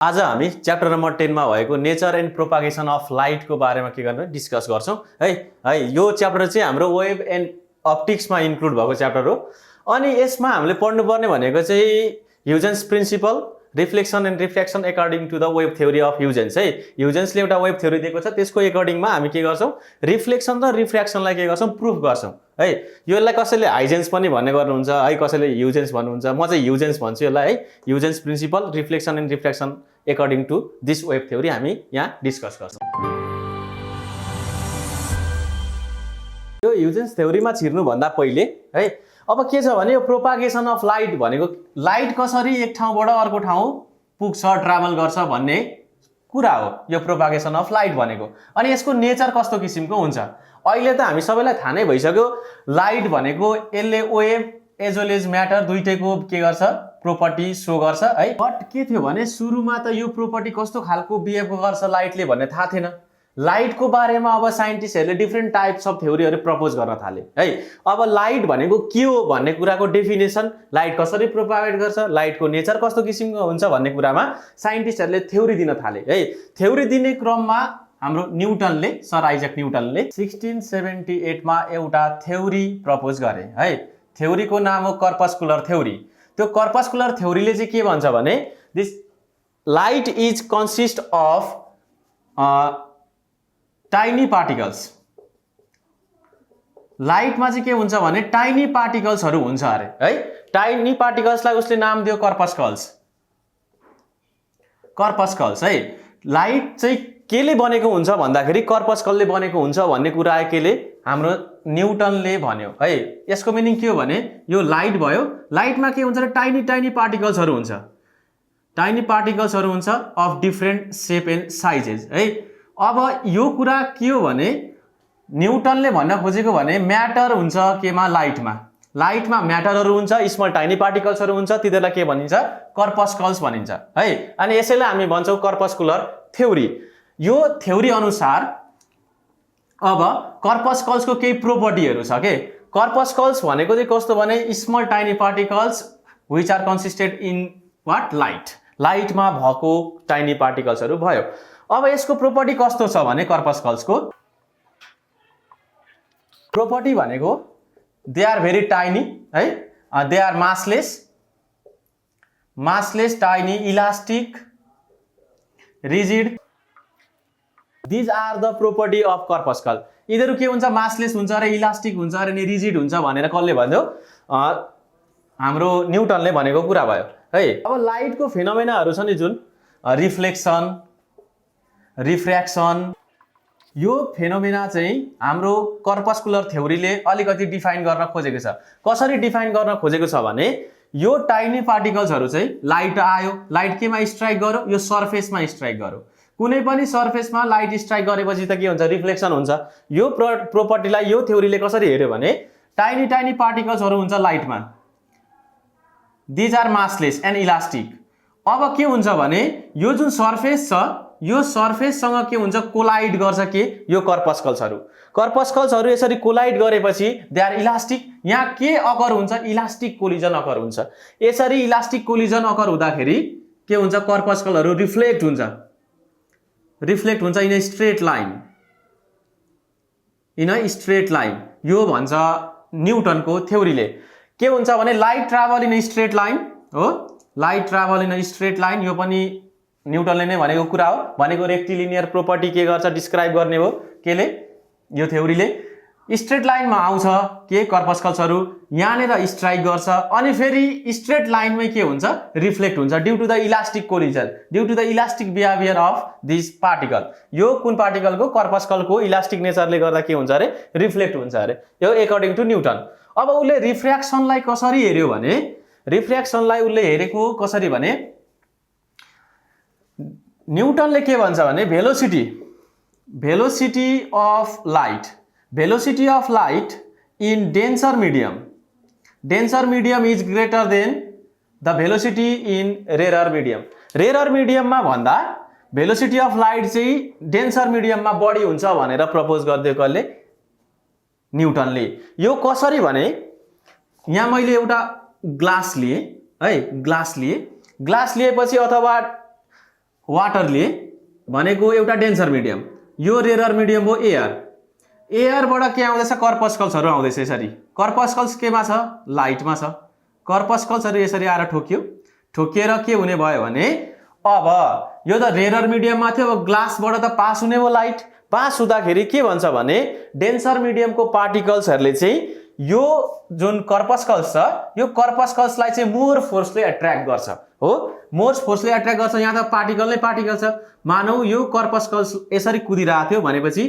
आज हामी chapter number 10 मा भएको nature and propagation of light को बारेमा के गर्ने डिस्कस गर्छौं है यो च्याप्टर चाहिँ हाम्रो वेब एन्ड अप्टिक्स मा इन्क्लुड भएको च्याप्टर हो। अनि यसमा हामीले पढ्नु पर्ने भनेको चाहिँ Huygens principle, reflection and refraction according to the wave theory of Huygens है। ह्युजेन्सले एउटा वेब थ्योरी दिएको छ, त्यसको अकर्डिङमा हामी के गर्छौं, रिफ्लेक्सन र रिफ्र्याक्सनलाई के गर्छौं, प्रुफ गर्छौं है। यसलाई कसैले हाइजेन्स पनि भन्ने गर्नुहुन्छ है, कसैले ह्युजेन्स भन्नुहुन्छ, म चाहिँ ह्युजेन्स भन्छु यसलाई है। Huygens principle, reflection and refraction according to this wave theory हामी यहाँ डिस्कस गर्छौं। यो ह्युजेन्स थ्योरीमा छिर्नु भन्दा पहिले है अब के छ भने यो प्रोपागेसन अफ लाइट भनेको लाइट कसरी एक ठाउँबाट अर्को ठाउँ पुग्छ, ट्राभल गर्छ भन्ने कुरा हो यो प्रोपागेसन अफ लाइट भनेको। अनि यसको नेचर कस्तो किसिमको हुन्छ अहिले त हामी सबैलाई थाहा नै भइसक्यो। लाइट भनेको यसले wave as well as matter दुईटैको के गर्छ, प्रोपर्टी सो गर्छ है। बट के थियो भने सुरुमा त यो प्रोपर्टी कस्तो खालको बिहेभ गर्छ लाइटले भन्ने थाहा थिएन। लाइटको बारेमा अब साइन्टिस्टहरूले डिफ्रेन्ट टाइप्स अफ थ्योरीहरू प्रपोज गर्न थाले है। अब लाइट भनेको के हो भन्ने कुराको डेफिनेसन, लाइट कसरी प्रोपागेट गर्छ, लाइटको नेचर कस्तो किसिमको हुन्छ भन्ने कुरामा साइन्टिस्टहरूले थ्योरी दिन थाले है। थ्योरी दिने क्रममा हाम्रो न्युटनले, सर आइजक न्युटनले 1678 मा एउटा थ्योरी प्रपोज गरे है। थ्योरीको नाम हो कर्पस्कुलर थ्योरी। त्यो कर्पस्कुलर थ्योरीले चाहिँ के भन्छ भने this light is consist of tiny particles. लाइटमा चाहिँ के हुन्छ भने टाइनी पार्टिकल्सहरू हुन्छ अरे है। टाइनी पार्टिकल्सलाई उसले नाम दियो कर्पस्कल्स। कर्पस्कल्स है। लाइट चाहिँ केले बनेको हुन्छ भन्दाखेरि कर्पस्कलले बनेको हुन्छ भन्ने कुरा केले हाम्रो न्युटनले भन्यो है। यसको मिनिङ के हो भने यो लाइट भयो, लाइटमा के हुन्छ भने टाइनी टाइनी पार्टिकल्सहरू हुन्छ, टाइनी पार्टिकल्सहरू हुन्छ of different shape and sizes है। अब यो कुरा के हो भने न्युटनले भन्न खोजेको भने म्याटर हुन्छ केमा, लाइटमा। लाइटमा म्याटरहरू हुन्छ, स्मल टाइनी पार्टिकल्सहरू हुन्छ, तिनीहरूलाई के भनिन्छ, कर्पस्कल्स भनिन्छ है। अनि यसैलाई हामी भन्छौँ कर्पस्कुलर थ्योरी। यो थ्योरी अनुसार अब कर्पस्कल्सको केही प्रोपर्टीहरू छ के। कर्पस्कल्स भनेको चाहिँ कस्तो भने small tiny particles which are consisted in what, light. लाइटमा भएको टाइनी पार्टिकल्सहरू भयो। अब यसको प्रोपर्टी कस्तो छ भने कर्पस्कल्सको प्रोपर्टी भनेको दे आर भेरी टाइनी है, they are massless, tiny, elastic, rigid. These are the property of corpuscle. यिनीहरू के हुन्छ, मासलेस हुन्छ र इलास्टिक हुन्छ र नि रिजिड हुन्छ भनेर कसले भन्यो, हाम्रो न्युटनले भनेको कुरा भयो है। अब लाइटको फेनोमेनाहरू छ नि जुन रिफ्लेक्सन, रिफ्र्याक्सन, यो फेनोमेना चाहिँ हाम्रो कर्पस्कुलर थ्योरीले अलिकति डिफाइन गर्न खोजेको छ। कसरी डिफाइन गर्न खोजेको छ भने यो टाइनी पार्टिकल्सहरू चाहिँ लाइट आयो, लाइट केमा स्ट्राइक गर्यो, यो सर्फेसमा स्ट्राइक गर्यो। कुनै पनि सर्फेसमा लाइट स्ट्राइक गरेपछि त के हुन्छ, रिफ्लेक्सन हुन्छ। यो प्रोपर्टीलाई यो थ्योरीले कसरी हेर्यो भने टाइनी टाइनी पार्टिकल्सहरू हुन्छ लाइटमा, these are massless and elastic. अब के हुन्छ भने यो जुन सर्फेस छ यो सर्फेससँग के हुन्छ, कोलाइड गर्छ के, यो कर्पस्कल्सहरू। कर्पस्कल्सहरू यसरी कोलाइड गरेपछि दे आर इलास्टिक। यहाँ के अकर हुन्छ, इलास्टिक कोलिजन अकर हुन्छ। यसरी इलास्टिक कोलिजन अकर हुँदाखेरि के हुन्छ, कर्पस्कलहरू रिफ्लेक्ट हुन्छ, रिफ्लेक्ट हुन्छ in a straight line, in a straight line. यो भन्छ न्युटनको थ्योरीले। के हुन्छ भने light travel in a straight line हो, light travel in a straight line. यो पनि न्युटनले नै भनेको कुरा हो। भनेको रेक्टिलिनियर प्रोपर्टी के गर्छ, डिस्क्राइब गर्ने हो केले, यो थ्योरीले। स्ट्रेट लाइनमा आउँछ के, कर्पस्कल्सहरू यहाँनिर स्ट्राइक गर्छ अनि फेरि स्ट्रेट लाइनमै के हुन्छ, रिफ्लेक्ट हुन्छ due to the elastic collision, due to the elastic behaviour of this particle. यो कुन पार्टिकलको, कर्पस्कलको इलास्टिक नेचरले गर्दा के हुन्छ अरे, रिफ्लेक्ट हुन्छ अरे, यो एकर्डिङ टु न्युटन। अब उसले रिफ्र्याक्सनलाई कसरी हेर्यो भने रिफ्र्याक्सनलाई उसले हेरेको कसरी भने न्युटनले के भन्छ भने velocity, velocity of light, velocity of light in denser medium, denser medium is greater than the velocity in rarer medium. rarer medium मा भन्दा velocity of light चाहिँ denser medium मा बढी हुन्छ भनेर प्रपोज गरिदिएको कसले, न्युटनले। यो कसरी भने यहाँ मैले एउटा ग्लास लिए है, ग्लास लिएपछि अथवा वाटरले भनेको एउटा डेन्सर मिडियम, यो रेयर मिडियम हो एयर, एयरबाट के आउँदैछ कर्पस्कल्सहरू आउँदैछ। यसरी कर्पस्कल्स केमा छ लाइटमा छ, कर्पस्कल्सहरू यसरी आएर ठोकिएर के हुने भयो भने अब यो त रेयर मिडियममा थियो, अब ग्लासबाट त पास हुने हो लाइट, पास हुँदाखेरि के भन्छ भने डेन्सर मिडियमको पार्टिकल्सहरूले चाहिँ यो जुन कर्पस्कल्स छ यो कर्पस्कल्सलाई चाहिँ मोर फोर्सले एट्र्याक्ट गर्छ हो, मोर फोर्सले एट्र्याक्ट गर्छ। यहाँ त पार्टिकल नै पार्टिकल छ, मानौ यो कर्पस्कल्स यसरी कुदिरहेको थियो भनेपछि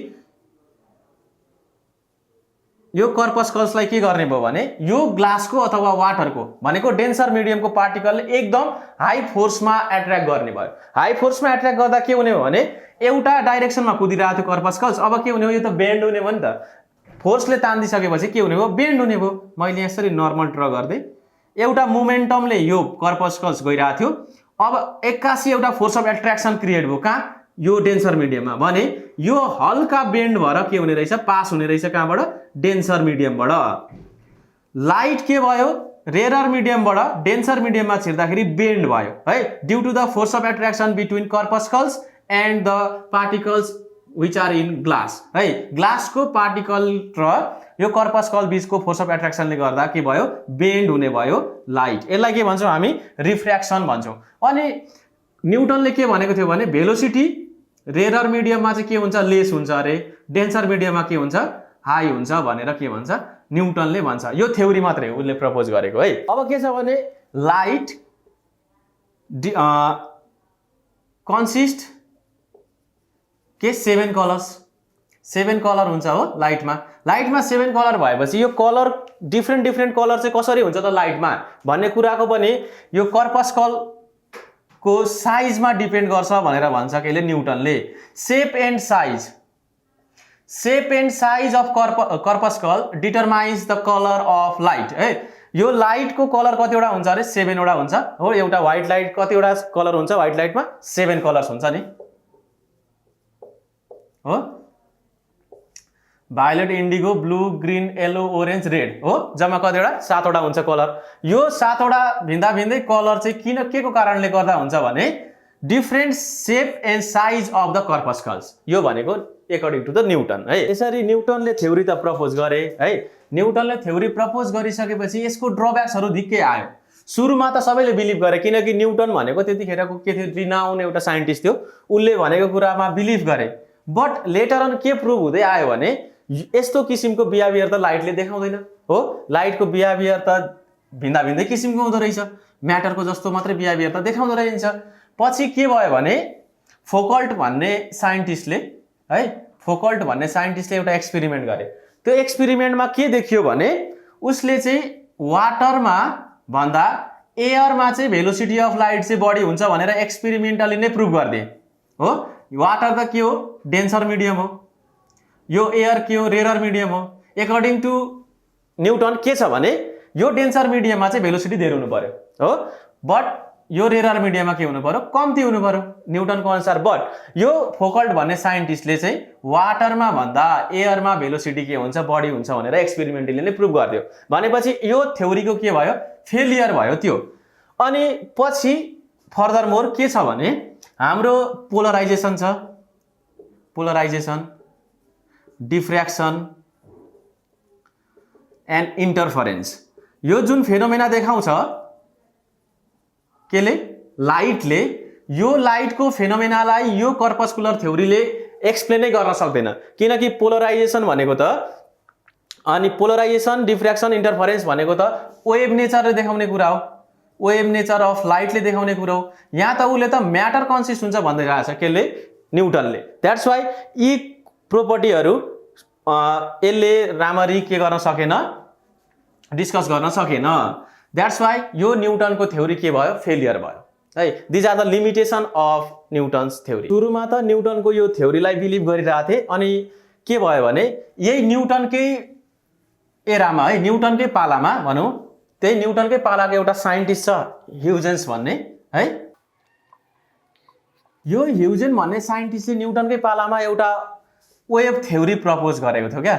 यो कर्पस्कल्सलाई के गर्ने भयो भने यो ग्लासको अथवा वाटरको भनेको डेन्सर मिडियमको पार्टिकलले एकदम हाई फोर्समा एट्र्याक्ट गर्ने भयो। हाई फोर्समा एट्र्याक्ट गर्दा के हुने हो भने एउटा डाइरेक्सनमा कुदिरहेको थियो कर्पस्कल्स, अब के हुने हो यो त बेन्ड हुने भयो नि त, फोर्सले तानिदिसकेपछि के हुने भयो बेन्ड हुने भयो। मैले यसरी नर्मल ड्र गर्दै एउटा मोमेन्टमले यो कर्पस्कल्स गइरहेको थियो, अब एक्कासी एउटा फोर्स अफ एट्र्याक्सन क्रिएट भयो कहाँ यो डेन्सर मिडियममा, भने यो हल्का बेन्ड भएर के हुने रहेछ पास हुने रहेछ कहाँबाट डेन्सर मिडियमबाट। लाइट के भयो रेयर मिडियमबाट डेन्सर मिडियममा छिर्दाखेरि बेन्ड भयो है, due to the force of attraction between corpuscles and the particles which are in glass है। ग्लासको पार्टिकल र यो कर्पस्कल बीचको फोर्स अफ एट्र्याक्सनले गर्दा के भयो बेन्ड हुने भयो लाइट। यसलाई के भन्छौँ हामी रिफ्र्याक्सन भन्छौँ। अनि न्युटनले के भनेको थियो भने भेलोसिटी रेयर मिडियममा चाहिँ के हुन्छ लेस हुन्छ अरे, डेन्सर मिडियममा के हुन्छ हाई हुन्छ भनेर के भन्छ न्युटनले भन्छ। यो थ्योरी मात्रै हो उसले प्रपोज गरेको है। अब के छ भने लाइट कन्सिस्ट के 7 कलर्स, 7 कलर हुन्छ हो लाइटमा। लाइटमा 7 कलर भएपछि यो कलर डिफ्रेन्ट कलर चाहिँ कसरी हुन्छ त लाइटमा भन्ने कुराको पनि यो कर्पस्कल को साइजमा डिपेन्ड गर्छ भनेर भन्छ केले न्युटनले। Shape and size of corpuscle determines the colour of light है। यो लाइटको कलर कतिवटा हुन्छ अरे 7 वटा हुन्छ हो। एउटा व्हाइट लाइट कतिवटा कलर हुन्छ व्हाइट लाइटमा 7 कलर्स हुन्छ नि हो, violate indigo blue green yellow orange red हो, जम्मा कतिवटा 7 वटा हुन्छ कलर। यो 7 वटा भिन्दा भिन्दै कलर चाहिँ किन के को कारणले गर्दा हुन्छ भने different shape and size of the corpuscles, यो भनेको एकर्डिङ टु द न्युटन है। यसरी न्युटनले थ्योरी त प्रपोज गरे है। न्युटनले थ्योरी प्रपोज गरिसकेपछि यसको ड्रब्याक्सहरू धिक्कै आयो। सुरुमा त सबैले बिलिभ गरे किनकि न्युटन भनेको त्यतिखेरको के थियो रिनाउन एउटा साइन्टिस्ट थियो, उसले भनेको कुरामा बिलिभ गरे। बट लेटर अन के प्रुभ हुँदै आयो भने यस्तो किसिमको बिहेभियर त लाइटले देखाउँदैन हो। लाइटको बिहेभियर त भिन्दा भिन्दै किसिमको हुँदो रहेछ, म्याटरको जस्तो मात्रै बिहेभियर त देखाउँदो रहेछ। पछि के भयो भने फोकल्ट भन्ने साइन्टिस्टले एउटा एक्सपेरिमेन्ट गरे। त्यो एक्सपेरिमेन्टमा के देखियो भने उसले चाहिँ वाटरमा भन्दा एयरमा चाहिँ भेलोसिटी अफ लाइट चाहिँ बढी हुन्छ भनेर एक्सपेरिमेन्टली नै प्रुभ गरिदिए हो। वाटर त के हो डेन्सर मिडियम हो, यो एयर के हो रेयर मिडियम हो। एकर्डिङ टु न्युटन के छ भने यो डेन्सर मिडियममा चाहिँ भेलोसिटी धेरै हुनु पर्यो हो, बट यो रेयर मिडियममा के हुनु पर्यो कम्ती हुनु पर्यो न्युटनको अनुसार। बट यो फोकल्ट भन्ने साइन्टिस्टले चाहिँ वाटरमा भन्दा एयरमा भेलोसिटी के हुन्छ बढी हुन्छ भनेर एक्सपेरिमेन्टली नै प्रुभ गरिदियो। भनेपछि यो थ्योरीको के भयो फेलियर भयो त्यो। अनि पछि फर्दर मोर के छ भने हाम्रो पोलराइजेसन छ, पोलराइजेसन डिफ्र्याक्सन एन्ड इन्टरफरेन्स। यो जुन फेनोमेना देखाउँछ केले लाइटले, यो लाइटको फेनोमेनालाई यो कर्पस्कुलर थ्योरीले एक्सप्लेनै गर्न सक्दैन किनकि पोलराइजेसन भनेको त अनि पोलराइजेसन डिफ्र्याक्सन इन्टरफरेन्स भनेको त वेभ नेचरले देखाउने कुरा हो, वेभ नेचर अफ लाइटले देखाउने कुरा हो। यहाँ त उसले त म्याटर कन्सिस्ट हुन्छ भन्दै रहेछ केले न्युटनले। द्याट्स वाइ यी प्रोपर्टीहरू यसले राम्ररी के गर्न सकेन डिस्कस गर्न सकेन। द्याट्स वाइ यो न्युटनको थ्योरी के भयो फेलियर भयो है। These are the limitation of Newton's theory. सुरुमा त न्युटनको यो थ्योरीलाई बिलिभ गरिरहेको थिए, अनि के भयो भने यही न्युटनकै एरामा है न्युटनकै पालामा भनौँ त्यही न्युटनकै पालाको एउटा साइन्टिस्ट छ ह्युजेन्स भन्ने है। यो ह्युजेन भन्ने साइन्टिस्टले न्युटनकै पालामा एउटा वेभ थ्योरी प्रपोज गरेको थियो क्या,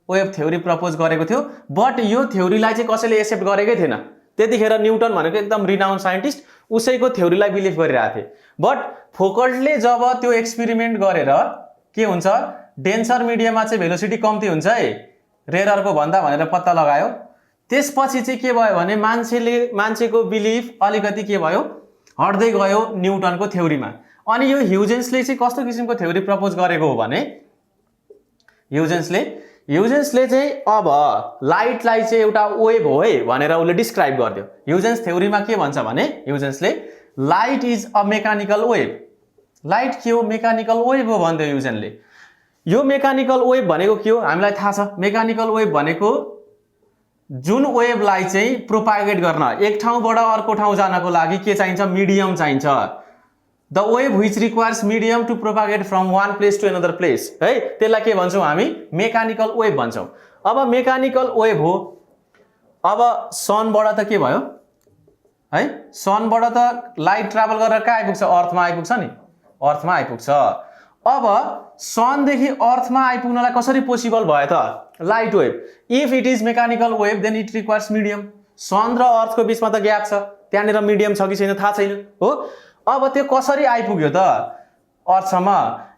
वेभ थ्योरी प्रपोज गरेको थियो। बट यो थ्योरीलाई चाहिँ कसैले एक्सेप्ट गरेकै थिएन। त्यतिखेर न्युटन भनेको एकदम रिनाउन्ड साइन्टिस्ट, उसैको थ्योरीलाई बिलिभ गरिरहेको थिए। बट फोकल्टले जब त्यो एक्सपेरिमेन्ट गरेर के हुन्छ, डेन्सर मिडियममा चाहिँ भेलोसिटी कम्ती हुन्छ है रेयरको भन्दा भनेर पत्ता लगायो। त्यसपछि चाहिँ के भयो भने मान्छेको बिलिफ अलिकति के भयो, हट्दै गयो न्युटनको थ्योरीमा। अनि यो ह्युजेन्सले चाहिँ कस्तो किसिमको थ्योरी प्रपोज गरेको हो भने ह्युजेन्सले चाहिँ अब लाइटलाई चाहिँ एउटा वेभ हो है भनेर उसले डिस्क्राइब गरिदियो। ह्युजेन्स थ्योरीमा के भन्छ भने ह्युजेन्सले light is a mechanical wave. Light के हो, मेकानिकल वेभ हो भन्थ्यो ह्युजेन्सले। यो मेकानिकल वेभ भनेको के हो हामीलाई थाहा छ। मेकानिकल वेभ भनेको जुन वेभलाई चाहिँ प्रोपागेट गर्न एक ठाउँबाट अर्को ठाउँ जानको लागि के चाहिन्छ, मिडियम चाहिन्छ। The wave which requires medium to propagate from one place to another place है, त्यसलाई के भन्छौँ हामी, मेकानिकल वेभ भन्छौँ। अब मेकानिकल वेभ हो। अब सनबाट त के भयो है, सनबाट त लाइट ट्राभल गरेर कहाँ आइपुग्छ, अर्थमा आइपुग्छ नि, अर्थमा आइपुग्छ। अब सनदेखि अर्थमा आइपुग्नलाई कसरी पोसिबल भयो त, light wave. If it is mechanical wave then it requires medium. Sun र अर्थको बिचमा त ग्याप छ, त्यहाँनिर मिडियम छ कि छैन थाहा छैन हो। अब त्यो कसरी आइपुग्यो त अर्थसम्म,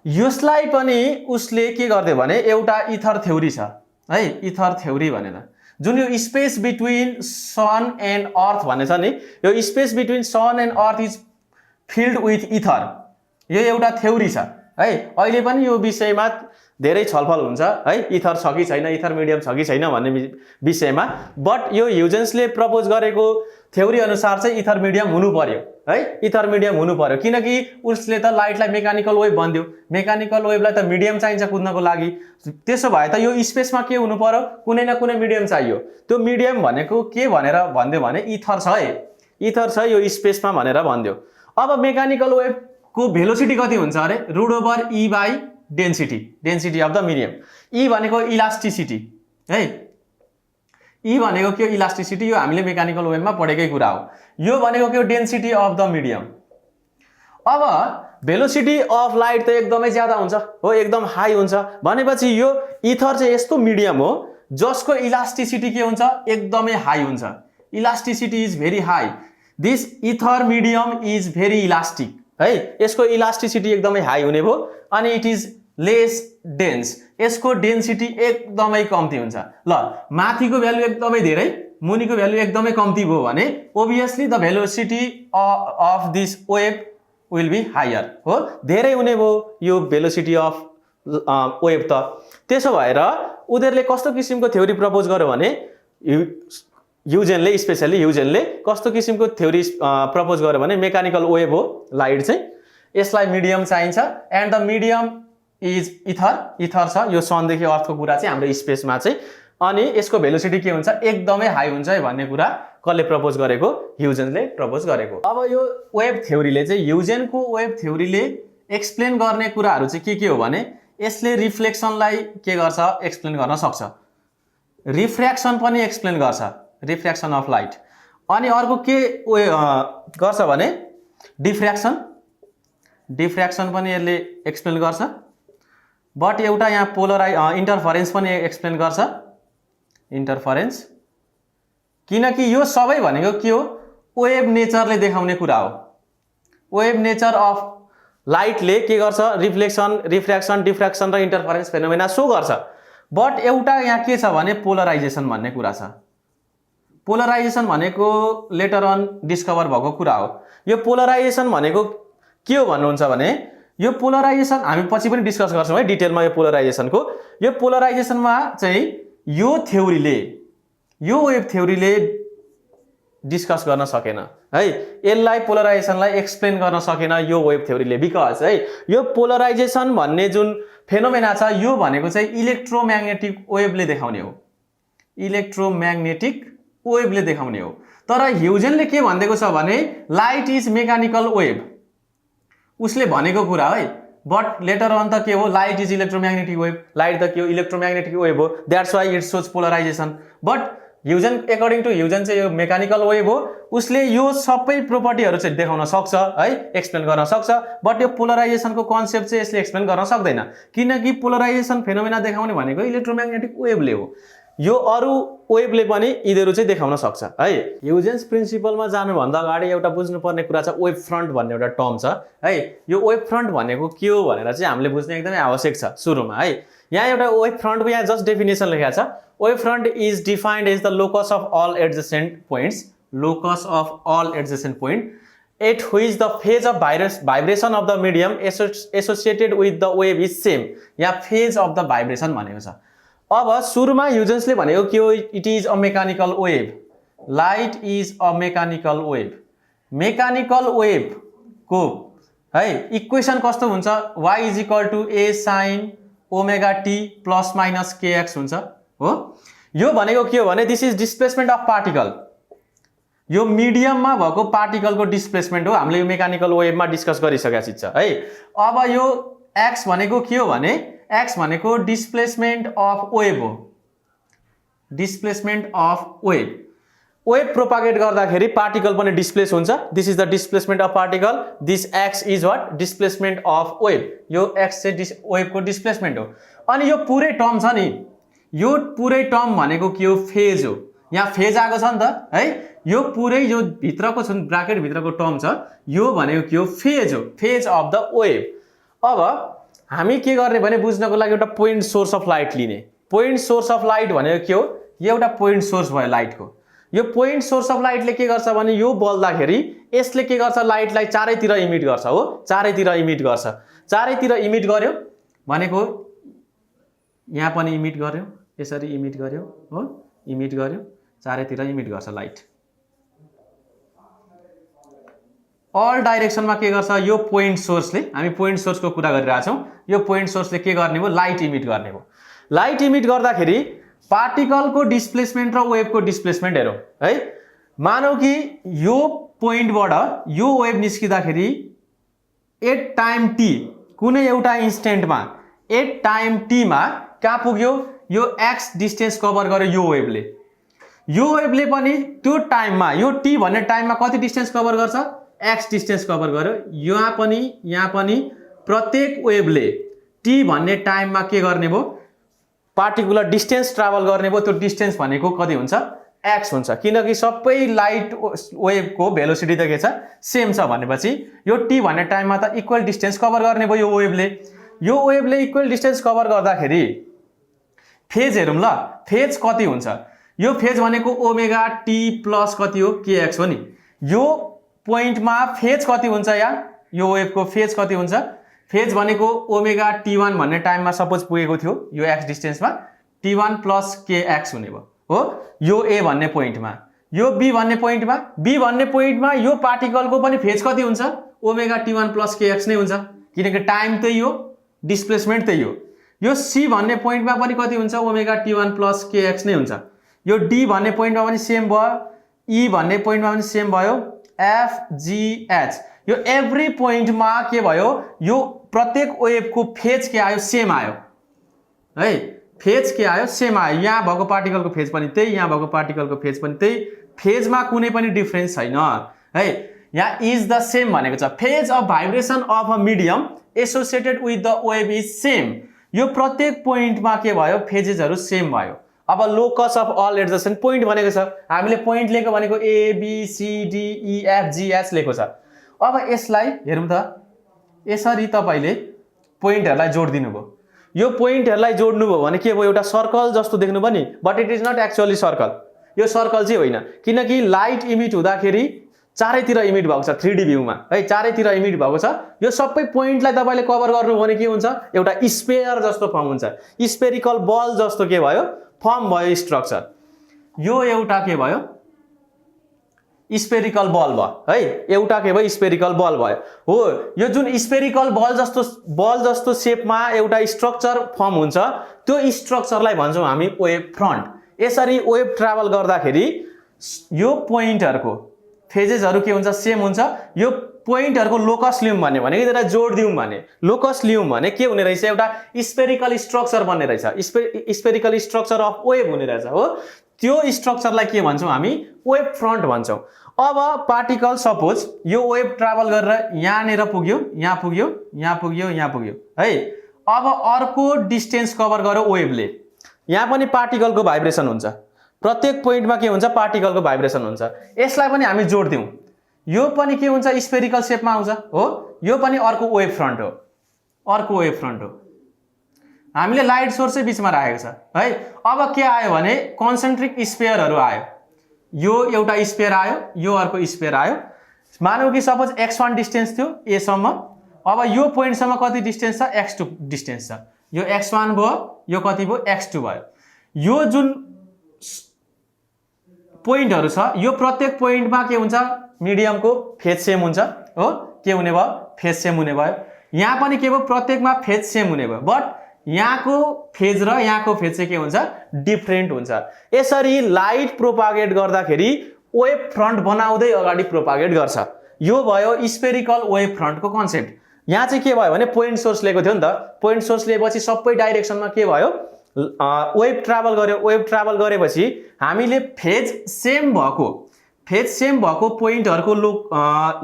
यसलाई पनि उसले के गरिदियो भने एउटा इथर थ्योरी छ है, इथर थ्योरी भनेर, जुन यो space between sun and earth भन्ने छ नि, यो space between sun and earth is filled with ether, यो एउटा थ्योरी छ है। अहिले पनि यो विषयमा धेरै छलफल हुन्छ है, इथर छ कि छैन, इथर मिडियम छ कि छैन भन्ने विषयमा। बट यो ह्युजेन्सले प्रपोज गरेको थ्योरी अनुसार चाहिँ इथर मिडियम हुनु पर्यो है, इथर मिडियम हुनु पर्यो। किनकि उसले त लाइटलाई मेकानिकल वेभ भन्दियो, मेकानिकल वेभलाई त मिडियम चाहिन्छ कुद्नको लागि। त्यसो भए त यो स्पेसमा के हुनु पर्यो, कुनै न कुनै मिडियम चाहियो। त्यो मिडियम भनेको के भनेर भनिदियो भने इथर छ है, इथर छ यो स्पेसमा भनेर भनिदियो। अब मेकानिकल वेभको भेलोसिटी कति हुन्छ अरे, √E by density, density of the medium. E भनेको इलास्टिसिटी है, ई भनेको के हो, इलास्टिसिटी। यो हामीले मेकानिकल वेभमा पढेकै कुरा हो। यो भनेको के हो, डेन्सिटी अफ द मिडियम। अब भेलोसिटी अफ लाइट त एकदमै ज्यादा हुन्छ हो, एकदम हाई हुन्छ भनेपछि यो इथर चाहिँ यस्तो मिडियम हो जसको इलास्टिसिटी के हुन्छ, एकदमै हाई हुन्छ। Elasticity is very high. This ether medium is very elastic है, यसको इलास्टिसिटी एकदमै हाई हुने भयो। अनि इट इज लेस डेन्स, यसको डेन्सिटी एकदमै कम्ती हुन्छ। ल माथिको भ्यालु एकदमै धेरै, मुनिको भ्यालु एकदमै कम्ती भयो भने obviously the velocity of this wave will be higher हो, धेरै हुने भयो यो भेलोसिटी अफ वेभ त। त्यसो भएर उनीहरूले कस्तो किसिमको थ्योरी प्रपोज गर्यो भने ह्युजेनले, स्पेसली ह्युजेनले कस्तो किसिमको थ्योरी प्रपोज गर्यो भने मेकानिकल वेभ हो लाइट चाहिँ, यसलाई मिडियम चाहिन्छ and the medium is ether, ether छ। यो सनदेखि अर्थको कुरा चाहिँ हाम्रो स्पेसमा चाहिँ, अनि यसको भेलोसिटी के हुन्छ, एकदमै हाई हुन्छ है भन्ने कुरा कसले प्रपोज गरेको, ह्युजेनले प्रपोज गरेको। अब यो वेभ थ्योरीले चाहिँ, ह्युजेनको वेभ थ्योरीले एक्सप्लेन गर्ने कुराहरू चाहिँ के हो भने, यसले रिफ्लेक्सनलाई के गर्छ, एक्सप्लेन गर्न सक्छ, रिफ्र्याक्सन पनि एक्सप्लेन गर्छ, रिफ्र्याक्सन अफ लाइट। अनि अर्को के गर्छ भने डिफ्र्याक्सन, डिफ्र्याक्सन पनि यसले एक्सप्लेन गर्छ। बट एउटा यहाँ इन्टरफरेन्स पनि एक्सप्लेन गर्छ, इन्टरफरेन्स। किनकि यो सबै भनेको के हो, वेभ नेचरले देखाउने कुरा हो। वेभ नेचर अफ लाइटले के गर्छ, रिफ्लेक्सन, रिफ्र्याक्सन, डिफ्र्याक्सन र इन्टरफरेन्स फेनोमेना सो गर्छ। बट एउटा यहाँ के छ भने पोलराइजेसन भन्ने कुरा छ। पोलराइजेसन भनेको लेटर अन डिस्कभर भएको कुरा हो। यो पोलराइजेसन भनेको के हो भन्नुहुन्छ भने, यो पोलराइजेसन हामी पछि पनि डिस्कस गर्छौँ है डिटेलमा। यो पोलराइजेसनको, यो पोलराइजेसनमा चाहिँ यो थ्योरीले, यो वेभ थ्योरीले डिस्कस गर्न सकेन है, यसलाई पोलराइजेसनलाई एक्सप्लेन गर्न सकेन यो वेभ थ्योरीले। बिकज है यो पोलराइजेसन भन्ने जुन फेनोमेना छ, यो भनेको चाहिँ इलेक्ट्रोम्याग्नेटिक वेभले देखाउने हो, इलेक्ट्रोम्याग्नेटिक वेभले देखाउने हो। तर ह्युजेनले के भनिदिएको छ भने लाइट इज मेकानिकल वेभ, उसले भनेको कुरा है। बट लेटर अन त के हो, light is electromagnetic wave, light त के हो, इलेक्ट्रोम्याग्नेटिक वेभ हो, that's why it shows polarisation. But Huygens, according to Huygens चाहिँ यो मेकानिकल वेभ हो, उसले यो सबै प्रोपर्टीहरू चाहिँ देखाउन सक्छ है, एक्सप्लेन गर्न सक्छ। बट यो पोलराइजेसनको कन्सेप्ट चाहिँ यसले एक्सप्लेन गर्न सक्दैन, किनकि पोलराइजेसन फेनोमेना देखाउने भनेको इलेक्ट्रोम्याग्नेटिक वेभले हो। यो अरू वेबले पनि यिनीहरू चाहिँ देखाउन सक्छ है। ह्युजेन्स प्रिन्सिपलमा जानुभन्दा अगाडि एउटा बुझ्नुपर्ने कुरा छ वेब फ्रन्ट भन्ने एउटा टर्म छ है। यो वेब फ्रन्ट भनेको के हो भनेर चाहिँ हामीले बुझ्ने एकदमै आवश्यक छ सुरुमा है। यहाँ एउटा वेब फ्रन्टको यहाँ जस्ट डेफिनेसन लेखेको छ, wave front is defined as the locus of all adjacent points, locus of all adjacent point at which the phase of vibration of the medium associated with the wave is same. यहाँ phase of the vibration भनेको छ। अब सुरुमा ह्युजेन्सले भनेको के हो, it is a mechanical wave, light is a mechanical wave. Mechanical वेभको है इक्वेसन कस्तो हुन्छ, y is equal to a sine omega T plus minus kx हुन्छ हो। यो भनेको के हो भने this is displacement of particle, यो मिडियममा भएको पार्टिकलको डिस्प्लेसमेन्ट हो। हामीले यो मेकानिकल वेभमा डिस्कस गरिसकेका छ है। अब यो x भनेको के हो भने x भनेको डिस्प्लेसमेन्ट अफ वेभ हो, displacement of wave. Wave propagate गर्दाखेरि पार्टिकल पनि डिस्प्लेस हुन्छ, this is the displacement of particle, this x is what displacement of wave. यो x चाहिँ वेभको डिस्प्लेसमेन्ट हो। अनि यो पुरै टर्म छ नि, यो पुरै टर्म भनेको के हो, फेज हो। यहाँ फेज आएको छ नि त है। यो पुरै यो भित्रको छ ब्राकेट भित्रको टर्म छ, यो भनेको के हो, फेज हो, फेज अफ द वेभ। अब हामी के गर्ने भने बुझ्नको लागि एउटा पोइन्ट सोर्स अफ लाइट लिने। पोइन्ट सोर्स अफ लाइट भनेको के हो, यो एउटा पोइन्ट सोर्स भयो लाइटको। यो पोइन्ट सोर्स अफ लाइटले के गर्छ भने यो बल्दाखेरि यसले के गर्छ, लाइटलाई चारैतिर इमिट गर्छ हो, चारैतिर इमिट गर्छ। चारैतिर इमिट गर्यो भनेको यहाँ पनि इमिट गर्यो, यसरी इमिट गर्यो हो, इमिट गर्यो, चारैतिर इमिट गर्छ लाइट। अल डाइरेक्सनमा के गर्छ, यो पोइन्ट सोर्सले, हामी पोइन्ट सोर्सको कुरा गरिरहेका छौँ, यो पोइन्ट सोर्सले के गर्ने भयो, लाइट इमिट गर्ने भयो। लाइट इमिट गर्दाखेरि पार्टिकलको डिस्प्लेसमेन्ट र वेभको डिस्प्लेसमेन्ट हेरौँ है। मानौ कि यो पोइन्टबाट यो वेभ निस्किँदाखेरि एट टाइम टी, कुनै एउटा इन्स्टेन्टमा एट टाइम टीमा कहाँ पुग्यो, यो एक्स डिस्टेन्स कभर गर्यो यो वेभले। यो वेभले पनि त्यो टाइममा, यो टी भन्ने टाइममा कति डिस्टेन्स कभर गर्छ, एक्स डिस्टेन्स कभर गर्यो। यहाँ पनि प्रत्येक वेभले टी भन्ने टाइममा के गर्ने भयो, पार्टिकुलर डिस्टेन्स ट्राभल गर्ने भयो। त्यो डिस्टेन्स भनेको कति हुन्छ, एक्स हुन्छ, किनकि सबै लाइट वेभको भेलोसिटी त के छ, सेम छ भनेपछि यो टी भन्ने टाइममा त इक्वल डिस्टेन्स कभर गर्ने भयो यो वेभले। यो वेभले इक्वल डिस्टेन्स कभर गर्दाखेरि फेज हेरौँ ल, फेज कति हुन्छ। यो फेज भनेको ओमेगा टी प्लस कति हो, kx हो नि। यो पोइन्टमा फेज कति हुन्छ, यहाँ यो वेभको फेज कति हुन्छ, फेज भनेको ओमेगा टी1 भन्ने टाइममा सपोज पुगेको थियो यो एक्स डिस्टेन्समा, टी1 प्लस kx हुने भयो हो। यो ए भन्ने पोइन्टमा, यो बी भन्ने पोइन्टमा, बी भन्ने पोइन्टमा यो पार्टिकलको पनि फेज कति हुन्छ, ओमेगा टी1 प्लस kx नै हुन्छ, किनकि टाइम त्यही हो, डिस्प्लेसमेन्ट त्यही हो। यो सी भन्ने पोइन्टमा पनि कति हुन्छ, ओमेगा टी1 प्लस kx नै हुन्छ। यो डी भन्ने पोइन्टमा पनि सेम भयो, ई भन्ने पोइन्टमा पनि सेम भयो, एफ जी एच। यो एभ्री पोइन्टमा के भयो, यो प्रत्येक वेभको फेज के आयो, सेम आयो है। फेज के आयो, सेम आयो। यहाँ भएको पार्टिकलको फेज पनि त्यही, यहाँ भएको पार्टिकलको फेज पनि त्यही, फेजमा कुनै पनि डिफरेन्स छैन है। यहाँ इज द सेम भनेको छ। Phase of vibration of a medium associated with the wave is same. यो प्रत्येक पोइन्टमा के भयो, फेजेसहरू सेम भयो। अब locus of all adjacent point भनेको छ, हामीले पोइन्ट लिएको भनेको A B C D E F G H लेखेको छ। अब यसलाई हेरौँ त, यसरी तपाईले पोइन्टहरूलाई जोडिदिनु भयो। यो पोइन्टहरूलाई जोड्नु भयो भने के भयो, एउटा सर्कल जस्तो देख्नु भयो नि, but it is not actually circle. यो सर्कल चाहिँ होइन, किनकि लाइट इमिट हुँदाखेरि चारैतिर इमिट भएको छ 3D भ्यूमा है, चारैतिर इमिट भएको छ। यो सबै पोइन्टलाई तपाईले कभर गर्नु भने के हुन्छ, एउटा स्पेयर जस्तो फर्म हुन्छ, स्पेरिकल बल जस्तो के भयो, फर्म भयो स्ट्रक्चर। यो एउटा के भयो, स्पेरिकल बल भयो है, एउटा के भयो, स्पेरिकल बल भयो हो। यो जुन स्पेरिकल बल जस्तो सेपमा एउटा स्ट्रक्चर फर्म हुन्छ, त्यो स्ट्रक्चरलाई भन्छौँ हामी वेभ फ्रन्ट। यसरी वेभ ट्राभल गर्दाखेरि यो पोइन्टहरुको फेजेसहरु के हुन्छ, सेम हुन्छ। यो पोइन्टहरुको लोकस लियौं भने यिनीलाई जोड दियौं भने, लोकस लियौं भने के हुने रहेछ, एउटा स्पेरिकल स्ट्रक्चर बन्ने रहेछ, स्पेरिकल स्ट्रक्चर अफ वेभ हुने रहेछ हो। त्यो स्ट्रक्चरलाई के भन्छौं हामी, वेभ फ्रन्ट भन्छौं। अब पार्टिकल सपोज यो वेभ ट्राभल गरेर यहाँनेर पुग्यो, यहाँ पुग्यो, यहाँ पुग्यो, यहाँ पुग्यो है। अब अर्को डिस्टेन्स कभर गर्यो वेभले, यहाँ पनि पार्टिकलको भाइब्रेसन हुन्छ, प्रत्येक पोइन्टमा के हुन्छ पार्टिकलको भाइब्रेसन हुन्छ। यसलाई पनि हामी जोड्दियौँ, यो पनि के हुन्छ स्फेरिकल सेपमा आउँछ हो, यो पनि अर्को वेभ फ्रन्ट हो, अर्को वेभ फ्रन्ट हो। हामीले लाइट सोर्स चाहिँ बिचमा राखेको छ है। अब के आयो भने कन्सेन्ट्रिक स्फेयरहरू आयो, यो एउटा स्फेयर आयो, यो अर्को स्फेयर आयो। मानौँ कि सपोज x1 डिस्टेन्स थियो ए सम्म, अब यो पोइन्टसम्म कति डिस्टेन्स छ x2 डिस्टेन्स छ, यो x1 भयो, यो कति भयो x2 भयो। यो जुन पोइन्टहरू छ यो प्रत्येक पोइन्टमा के हुन्छ मिडियमको फेज सेम हुन्छ हो, के हुने भयो फेज सेम हुने भयो। यहाँ पनि के भयो प्रत्येकमा फेज सेम हुने भयो, बट यहाँको फेज र यहाँको फेज चाहिँ के हुन्छ डिफरेन्ट हुन्छ। यसरी लाइट प्रोपागेट गर्दाखेरि वेभ फ्रन्ट बनाउँदै अगाडि प्रोपागेट गर्छ। यो भयो स्फेरिकल वेभ फ्रन्टको कन्सेप्ट। यहाँ चाहिँ के भयो भने पोइन्ट सोर्स लिएको थियो नि त, पोइन्ट सोर्स लिएपछि सबै डाइरेक्सनमा के भयो वेभ ट्राभल गर्यो। वेभ ट्राभल गरेपछि हामीले फेज सेम भएको पोइन्टहरूको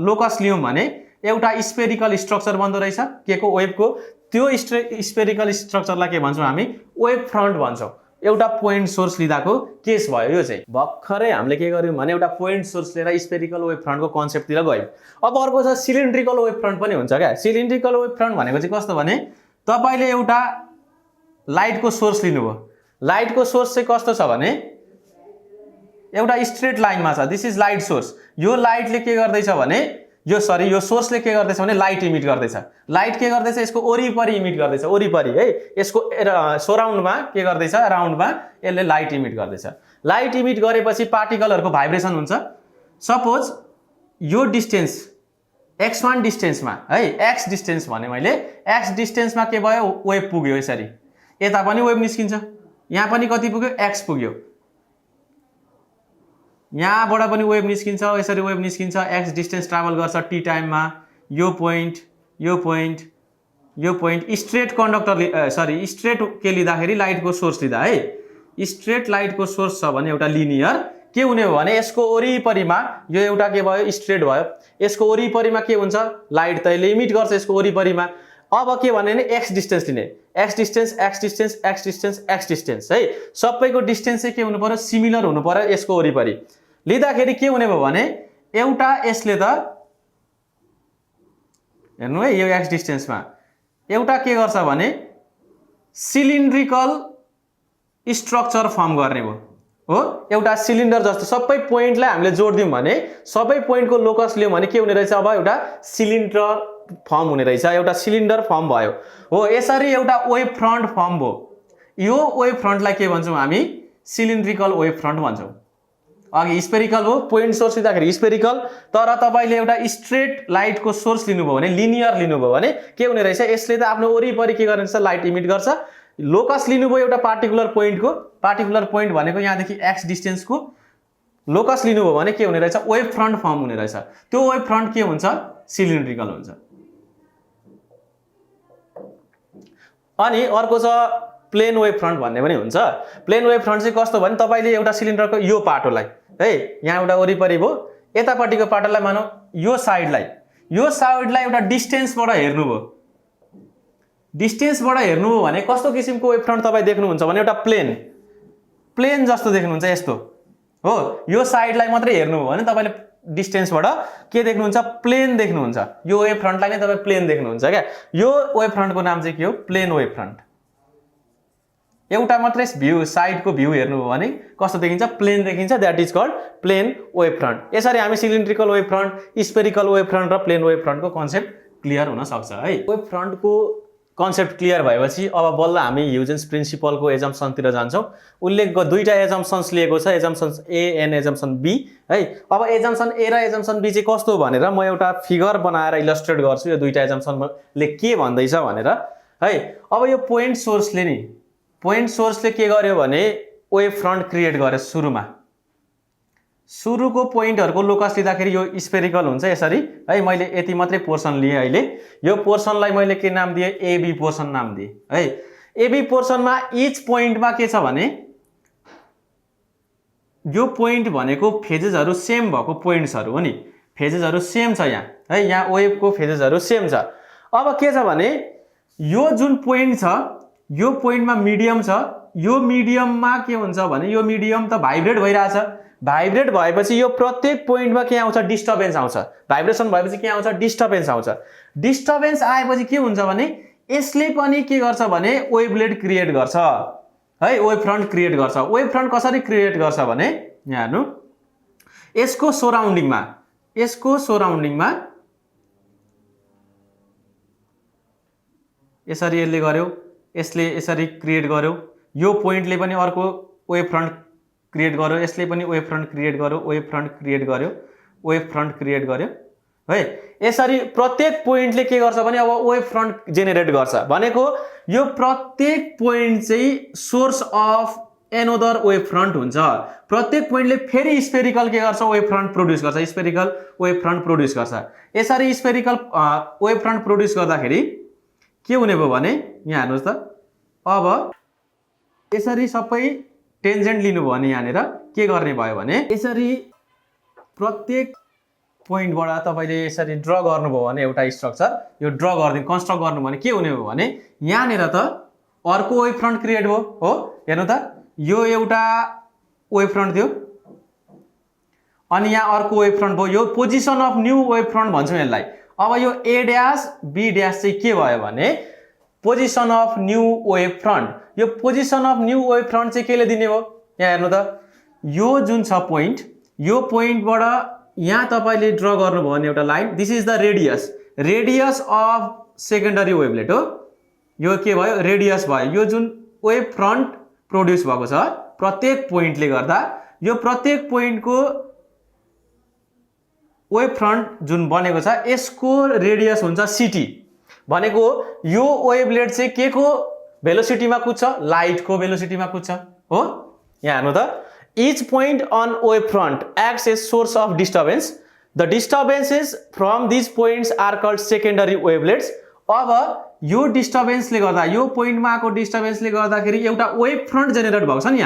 लोकस लियौँ भने एउटा स्फेरिकल स्ट्रक्चर बन्दो रहेछ के को वेभको। त्यो स्फेरिकल स्ट्रक्चरलाई के भन्छौँ हामी वेभ फ्रन्ट भन्छौँ। एउटा पोइन्ट सोर्स लिँदाको केस भयो यो चाहिँ। भर्खरै हामीले के गर्यौँ भने एउटा पोइन्ट सोर्स लिएर स्फेरिकल वेभ फ्रन्टको कन्सेप्टतिर गयौँ। अब अर्को छ सिलिन्ड्रिकल वेभ फ्रन्ट पनि हुन्छ क्या। सिलिन्ड्रिकल वेभ फ्रन्ट भनेको चाहिँ कस्तो भने तपाईले एउटा लाइटको सोर्स लिनुभयो, लाइटको सोर्स चाहिँ कस्तो छ भने एउटा स्ट्रेट लाइनमा छ, दिस इज लाइट सोर्स। यो लाइटले के गर्दैछ भने यो सोर्सले के गर्दैछ भने लाइट इमिट गर्दैछ। लाइट के गर्दैछ यसको वरिपरि इमिट गर्दैछ, वरिपरि है, यसको सराउन्डमा के गर्दैछ राउन्डमा यसले लाइट इमिट गर्दैछ। लाइट इमिट गरेपछि पार्टिकलहरूको भाइब्रेसन हुन्छ। सपोज यो डिस्टेन्स x1 डिस्टेन्समा है, x डिस्टेन्स भने मैले x डिस्टेन्समा के भयो वेभ पुग्यो, यसरी यता पनि वेभ निस्किन्छ, यहाँ पनि कति पुग्यो x पुग्यो, यहाँबाट पनि वेभ निस्किन्छ, यसरी वेभ निस्किन्छ, x डिस्टेन्स ट्राभल गर्छ t टाइममा। यो पोइन्ट यो पोइन्ट यो पोइन्ट स्ट्रेट कन्डक्टर स्ट्रेट के लिँदाखेरि लाइटको सोर्स लिँदा है, स्ट्रेट लाइटको सोर्स छ भने एउटा लिनियर के हुने हो भने यसको वरिपरिमा यो एउटा के भयो स्ट्रेट भयो, यसको वरिपरिमा के हुन्छ लाइट त यसले इमिट गर्छ यसको वरिपरिमा। अब के भने x डिस्टेन्स लिने, x distance x distance x distance x distance है, सबैको डिस्टेन्स चाहिँ के हुनु पर्यो सिमिलर हुनु पर्यो यसको वरिपरि। लिँदाखेरि के हुने भयो भने एउटा यसले त हेर्नु है यो x डिस्टेन्समा एउटा के गर्छ भने सिलिन्ड्रिकल स्ट्रक्चर फर्म गर्ने भयो हो, एउटा सिलिन्डर जस्तो। सबै पोइन्टलाई हामीले जोड्दियौँ भने सबै पोइन्टको लोकस लियौँ भने के हुने रहेछ अब एउटा सिलिन्डर फर्म हुने रहेछ, एउटा सिलिन्डर फर्म भयो हो। यसरी एउटा वेभ फ्रन्ट फर्म भयो। यो वेभ फ्रन्टलाई के भन्छौँ हामी सिलिन्ड्रिकल वेभ फ्रन्ट भन्छौँ। अघि स्फेरिकल हो, पोइन्ट सोर्स लिँदाखेरि स्फेरिकल, तर तपाईले एउटा स्ट्रेट लाइटको सोर्स लिनुभयो भने लिनियर लिनुभयो भने के हुने रहेछ यसले त आफ्नो वरिपरि के गर्ने रहेछ लाइट इमिट गर्छ। लोकस लिनुभयो एउटा पार्टिकुलर पोइन्टको, पार्टिकुलर पोइन्ट भनेको यहाँदेखि x डिस्टेन्सको लोकस लिनुभयो भने के हुने रहेछ वेभ फ्रन्ट फर्म हुने रहेछ। त्यो वेभ फ्रन्ट के हुन्छ सिलिन्ड्रिकल हुन्छ। अनि अर्को छ प्लेन वेभ फ्रन्ट भन्ने पनि हुन्छ। प्लेन वेभ फ्रन्ट चाहिँ कस्तो भने तपाईले एउटा सिलिन्डरको यो पाटोलाई है यहाँ एउटा वरिपरि भयो, यतापट्टिको पाटोलाई मानौ यो साइडलाई एउटा डिस्टेन्सबाट हेर्नुभयो, डिस्टेन्सबाट हेर्नुभयो भने कस्तो किसिमको वेभ फ्रन्ट तपाईँ देख्नुहुन्छ भने एउटा प्लेन जस्तो देख्नुहुन्छ यस्तो हो। यो साइडलाई मात्रै हेर्नुभयो भने तपाईले डिस्टेन्सबाट के देख्नुहुन्छ प्लेन देख्नुहुन्छ। यो वेभ फ्रन्टलाई नै तपाईँ प्लेन देख्नुहुन्छ क्या। यो वेभ फ्रन्टको नाम चाहिँ के हो प्लेन वेभ फ्रन्ट। एउटा मात्रै भ्यू साइडको भ्यू हेर्नुभयो भने कस्तो देखिन्छ प्लेन देखिन्छ, that is called plane wave front. यसरी हामी cylindrical wave front, spherical wave front र प्लेन वेभ फ्रन्टको कन्सेप्ट क्लियर हुन सक्छ है। वेभ फ्रन्टको कन्सेप्ट क्लियर भएपछि अब बल्ल हामी ह्युजेन्स प्रिन्सिपलको एजम्पसनतिर जान्छौँ। उसले दुईटा एजम्पसन्स लिएको छ, assumption A and assumption B है। अब एजम्पसन ए र एजम्पसन बी चाहिँ कस्तो भनेर म एउटा फिगर बनाएर इलस्ट्रेट गर्छु यो दुईटा एजम्पसनले के भन्दैछ भनेर है। अब यो पोइन्ट सोर्सले के गर्यो भने वेभ फ्रन्ट क्रिएट गर्यो। सुरुको पोइन्टहरूको लोकस लिँदाखेरि यो स्फेरिकल हुन्छ यसरी है। मैले यति मात्रै पोर्सन लिएँ अहिले, यो पोर्सनलाई मैले के नाम दिएँ एबी पोर्सन नाम दिएँ है। एबी पोर्सनमा इच पोइन्टमा के छ भने यो पोइन्ट भनेको फेजेसहरू सेम भएको पोइन्ट्सहरू हो नि, फेजेसहरू सेम छ यहाँ है, यहाँ वेभको फेजेसहरू सेम छ। अब के छ भने यो जुन पोइन्ट छ यो पोइन्टमा मिडियम छ, यो मिडियममा के हुन्छ भने यो मिडियम त भाइब्रेट भइरहेछ, भाइब्रेट भएपछि यो प्रत्येक पोइन्टमा के आउँछ डिस्टर्बेन्स आउँछ, भाइब्रेसन भएपछि के आउँछ डिस्टर्बेन्स आउँछ। डिस्टर्बेन्स आएपछि के हुन्छ भने यसले पनि के गर्छ भने वेभलेट क्रिएट गर्छ है, वेभ फ्रन्ट क्रिएट गर्छ। वेभ फ्रन्ट कसरी क्रिएट गर्छ भने यहाँ हेर्नु, यसको सराउन्डिङमा यसरी यसले गर्यो, यसले यसरी क्रिएट गर्यो, यो पोइन्टले पनि अर्को वेभ फ्रन्ट क्रिएट गर्यो, यसले पनि वेभ फ्रन्ट क्रिएट गर्यो, वेभ फ्रन्ट क्रिएट गर्यो, वेभ फ्रन्ट क्रिएट गर्यो है। यसरी प्रत्येक पोइन्टले के गर्छ भने अब वेभ फ्रन्ट जेनेरेट गर्छ भनेको यो प्रत्येक पोइन्ट चाहिँ source of another wave front हुन्छ। प्रत्येक पोइन्टले फेरि स्पेरिकल के गर्छ वेभ फ्रन्ट प्रोड्युस गर्छ, स्पेरिकल वेभ फ्रन्ट प्रोड्युस गर्छ। यसरी स्पेरिकल वेभ फ्रन्ट प्रोड्युस गर्दाखेरि के हुने भयो भने यहाँ हेर्नुहोस् त, अब यसरी सबै टेन्जेन्ट लिनुभयो भने यहाँनिर के गर्ने भयो भने यसरी प्रत्येक पोइन्टबाट तपाईँले यसरी ड्र गर्नुभयो भने एउटा स्ट्रक्चर यो ड्र गरिदिनु कन्स्ट्रक्ट गर्नु भने के हुने भयो भने यहाँनिर त अर्को वेभ फ्रन्ट क्रिएट भयो हो। हेर्नु त यो एउटा वेभ फ्रन्ट थियो अनि यहाँ अर्को वेभ फ्रन्ट भयो, यो position of new wave front भन्छौँ यसलाई। अब यो ए ड्यास बी ड्यास चाहिँ के भयो भने position of new wave front. यो position of new wave front चाहिँ केले दिने हो, यहाँ हेर्नु त यो जुन छ पोइन्ट, यो पोइन्टबाट यहाँ तपाईँले ड्र गर्नुभयो भने एउटा line, this is the radius of secondary wavelet हो। यो के भयो रेडियस भयो। यो जुन वेभ फ्रन्ट प्रोड्युस भएको छ प्रत्येक पोइन्टले गर्दा यो प्रत्येक पोइन्टको वेभ फ्रन्ट जुन बनेको छ यसको रेडियस हुन्छ सिटी भनेको यो वेभलेट चाहिँ के को भेलोसिटीमा कुद्छ, लाइटको भेलोसिटीमा कुद्छ हो। यहाँ हेर्नु त, each point on wave front acts as source of disturbance. The disturbances from these points are called secondary wavelets. अब यो डिस्टर्बेन्सले गर्दा यो पोइन्टमा आएको डिस्टर्बेन्सले गर्दाखेरि एउटा वेभ फ्रन्ट जेनेरेट भएको छ नि,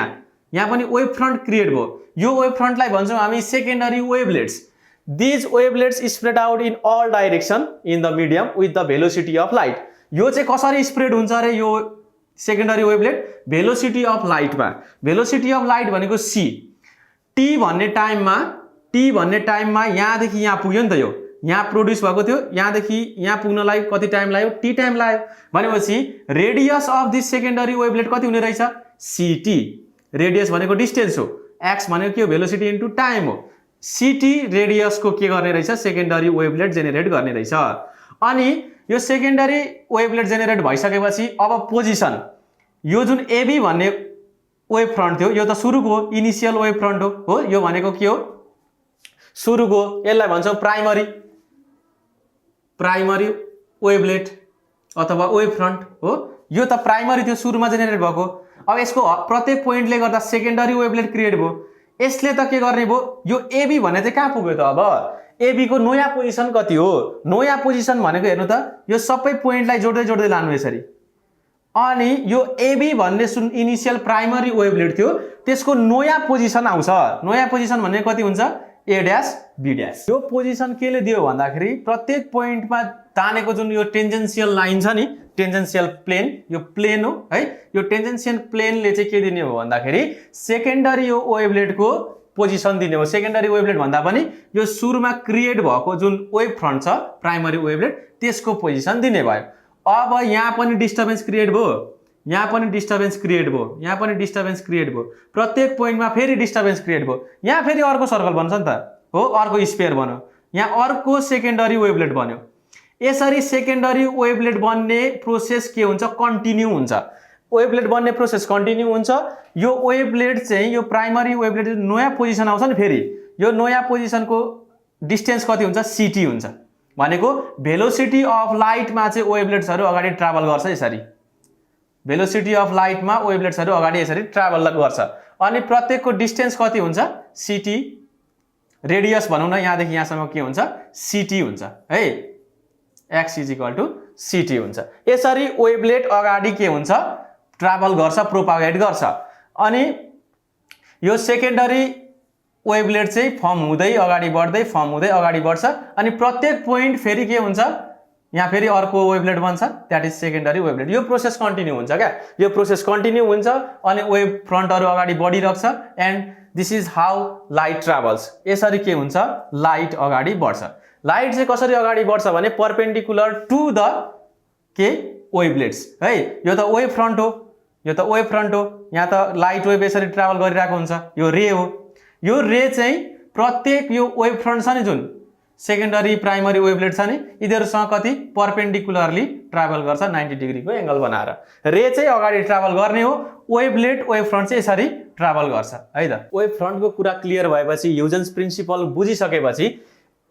यहाँ पनि वेभ फ्रन्ट क्रिएट भयो। यो वेभ फ्रन्टलाई भन्छौँ हामी secondary वेभलेट्स। These wavelets spread out in all direction in the medium with the velocity of light. यो चाहिँ कसरी स्प्रेड हुन्छ अरे यो सेकेन्डरी वेभलेट भेलोसिटी अफ लाइटमा। भेलोसिटी अफ लाइट भनेको सी, टी भन्ने टाइममा यहाँदेखि यहाँ पुग्यो नि त, यो यहाँ प्रोड्युस भएको थियो, यहाँदेखि यहाँ पुग्नलाई कति टाइम लाग्यो, टी टाइम लाग्यो भनेपछि रेडियस अफ दिस सेकेन्डरी वेभलेट कति हुने रहेछ सिटी। रेडियस भनेको डिस्टेन्स हो, एक्स भनेको के हो भेलोसिटी इन्टु टाइम हो। सिटी रेडियसको के गर्ने रहेछ सेकेन्डरी वेभलेट जेनेरेट गर्ने रहेछ। अनि यो सेकेन्डरी वेभलेट जेनेरेट भइसकेपछि अब पोजिसन, यो जुन एबी भन्ने वेभ फ्रन्ट थियो यो त सुरुको इनिसियल वेभ फ्रन्ट हो। यो भनेको के हो सुरुको, यसलाई भन्छौँ प्राइमरी वेभलेट अथवा वेभ फ्रन्ट हो। यो त प्राइमरी थियो सुरुमा जेनेरेट भएको। अब यसको प्रत्येक पोइन्टले गर्दा सेकेन्डरी वेभलेट क्रिएट भयो। यसले त के गर्ने भयो, यो एबी भन्ने चाहिँ कहाँ पुग्यो त, अब एबी को नयाँ पोजिसन कति हो, नयाँ पोजिसन भनेको हेर्नु त यो सबै पोइन्टलाई जोड्दै जोड्दै लानु यसरी। अनि यो एबी भन्ने जुन इनिसियल प्राइमरी वेभलेट थियो त्यसको नयाँ पोजिसन आउँछ। नयाँ पोजिसन भन्ने कति हुन्छ ए ड्यास बी ड्यास। यो पोजिसन केले दियो भन्दाखेरि प्रत्येक पोइन्टमा तानेको जुन यो टेन्जेन्सियल लाइन छ नि, टेन्जेन्सियल प्लेन, यो प्लेन हो है। यो टेन्जेन्सियल प्लेनले चाहिँ के दिने हो भन्दाखेरि सेकेन्डरी यो वेभलेटको पोजिसन दिने हो। सेकेन्डरी वेभलेट भन्दा पनि यो सुरुमा क्रिएट भएको जुन वेभ फ्रन्ट छ प्राइमरी वेभलेट त्यसको पोजिसन दिने भयो। अब यहाँ पनि डिस्टर्बेन्स क्रिएट भयो, यहाँ पनि डिस्टर्बेन्स क्रिएट भयो, यहाँ पनि डिस्टर्बेन्स क्रिएट भयो, प्रत्येक पोइन्टमा फेरि डिस्टर्बेन्स क्रिएट भयो। यहाँ फेरि अर्को सर्कल बन्छ नि त हो, अर्को स्पेयर बन्यो, यहाँ अर्को सेकेन्डरी वेभलेट बन्यो। यसरी सेकेन्डरी वेभलेट बन्ने प्रोसेस के हुन्छ कन्टिन्यू हुन्छ। वेभलेट बन्ने प्रोसेस कन्टिन्यू हुन्छ। यो वेभलेट चाहिँ यो प्राइमरी वेभलेट नयाँ पोजिसन आउँछ नि, फेरि यो नयाँ पोजिसनको डिस्टेन्स कति हुन्छ सिटी हुन्छ भनेको भेलोसिटी अफ लाइटमा चाहिँ वेभलेट्सहरू अगाडि ट्राभल गर्छ यसरी। भेलोसिटी अफ लाइटमा वेभलेट्सहरू अगाडि यसरी ट्राभल गर्छ। अनि प्रत्येकको डिस्टेन्स कति हुन्छ सिटी, रेडियस भनौँ न यहाँदेखि यहाँसम्म के हुन्छ सिटी हुन्छ है, x is equal to CT हुन्छ। यसरी वेभलेट अगाडि के हुन्छ ट्राभल गर्छ, प्रोपागेट गर्छ। अनि यो सेकेन्डरी वेभलेट चाहिँ फर्म हुँदै अगाडि बढ्दै फर्म हुँदै अगाडि बढ्छ। अनि प्रत्येक पोइन्ट फेरि के हुन्छ यहाँ फेरि अर्को वेभलेट बन्छ, द्याट इज सेकेन्डरी वेभलेट। यो प्रोसेस कन्टिन्यू हुन्छ क्या, यो प्रोसेस कन्टिन्यू हुन्छ अनि वेभ फ्रन्टहरू अगाडि बढिरहेको छ and this is how light travels. यसरी के हुन्छ, लाइट अगाडि बढ्छ। लाइट चाहिँ कसरी अगाडि बढ्छ भने परपेन्डिकुलर टु द के वेभलेट्स है। यो त वेभ फ्रन्ट हो, यो त वेभ फ्रन्ट हो, यहाँ त लाइट वेभ यसरी ट्राभल गरिरहेको हुन्छ, यो रे हो। यो रे चाहिँ प्रत्येक यो वेभ फ्रन्ट छ नि जुन सेकेन्डरी प्राइमरी वेभलेट छ नि, यिनीहरूसँग कति परपेन्डिकुलरली ट्राभल गर्छ 90 डिग्रीको एंगल बनाएर। रे चाहिँ अगाडि ट्राभल गर्ने हो, वेभलेट वेभ फ्रन्ट चाहिँ यसरी ट्राभल गर्छ है त। वेभ फ्रन्टको कुरा क्लियर भएपछि, ह्युजेन्स प्रिन्सिपल बुझिसकेपछि,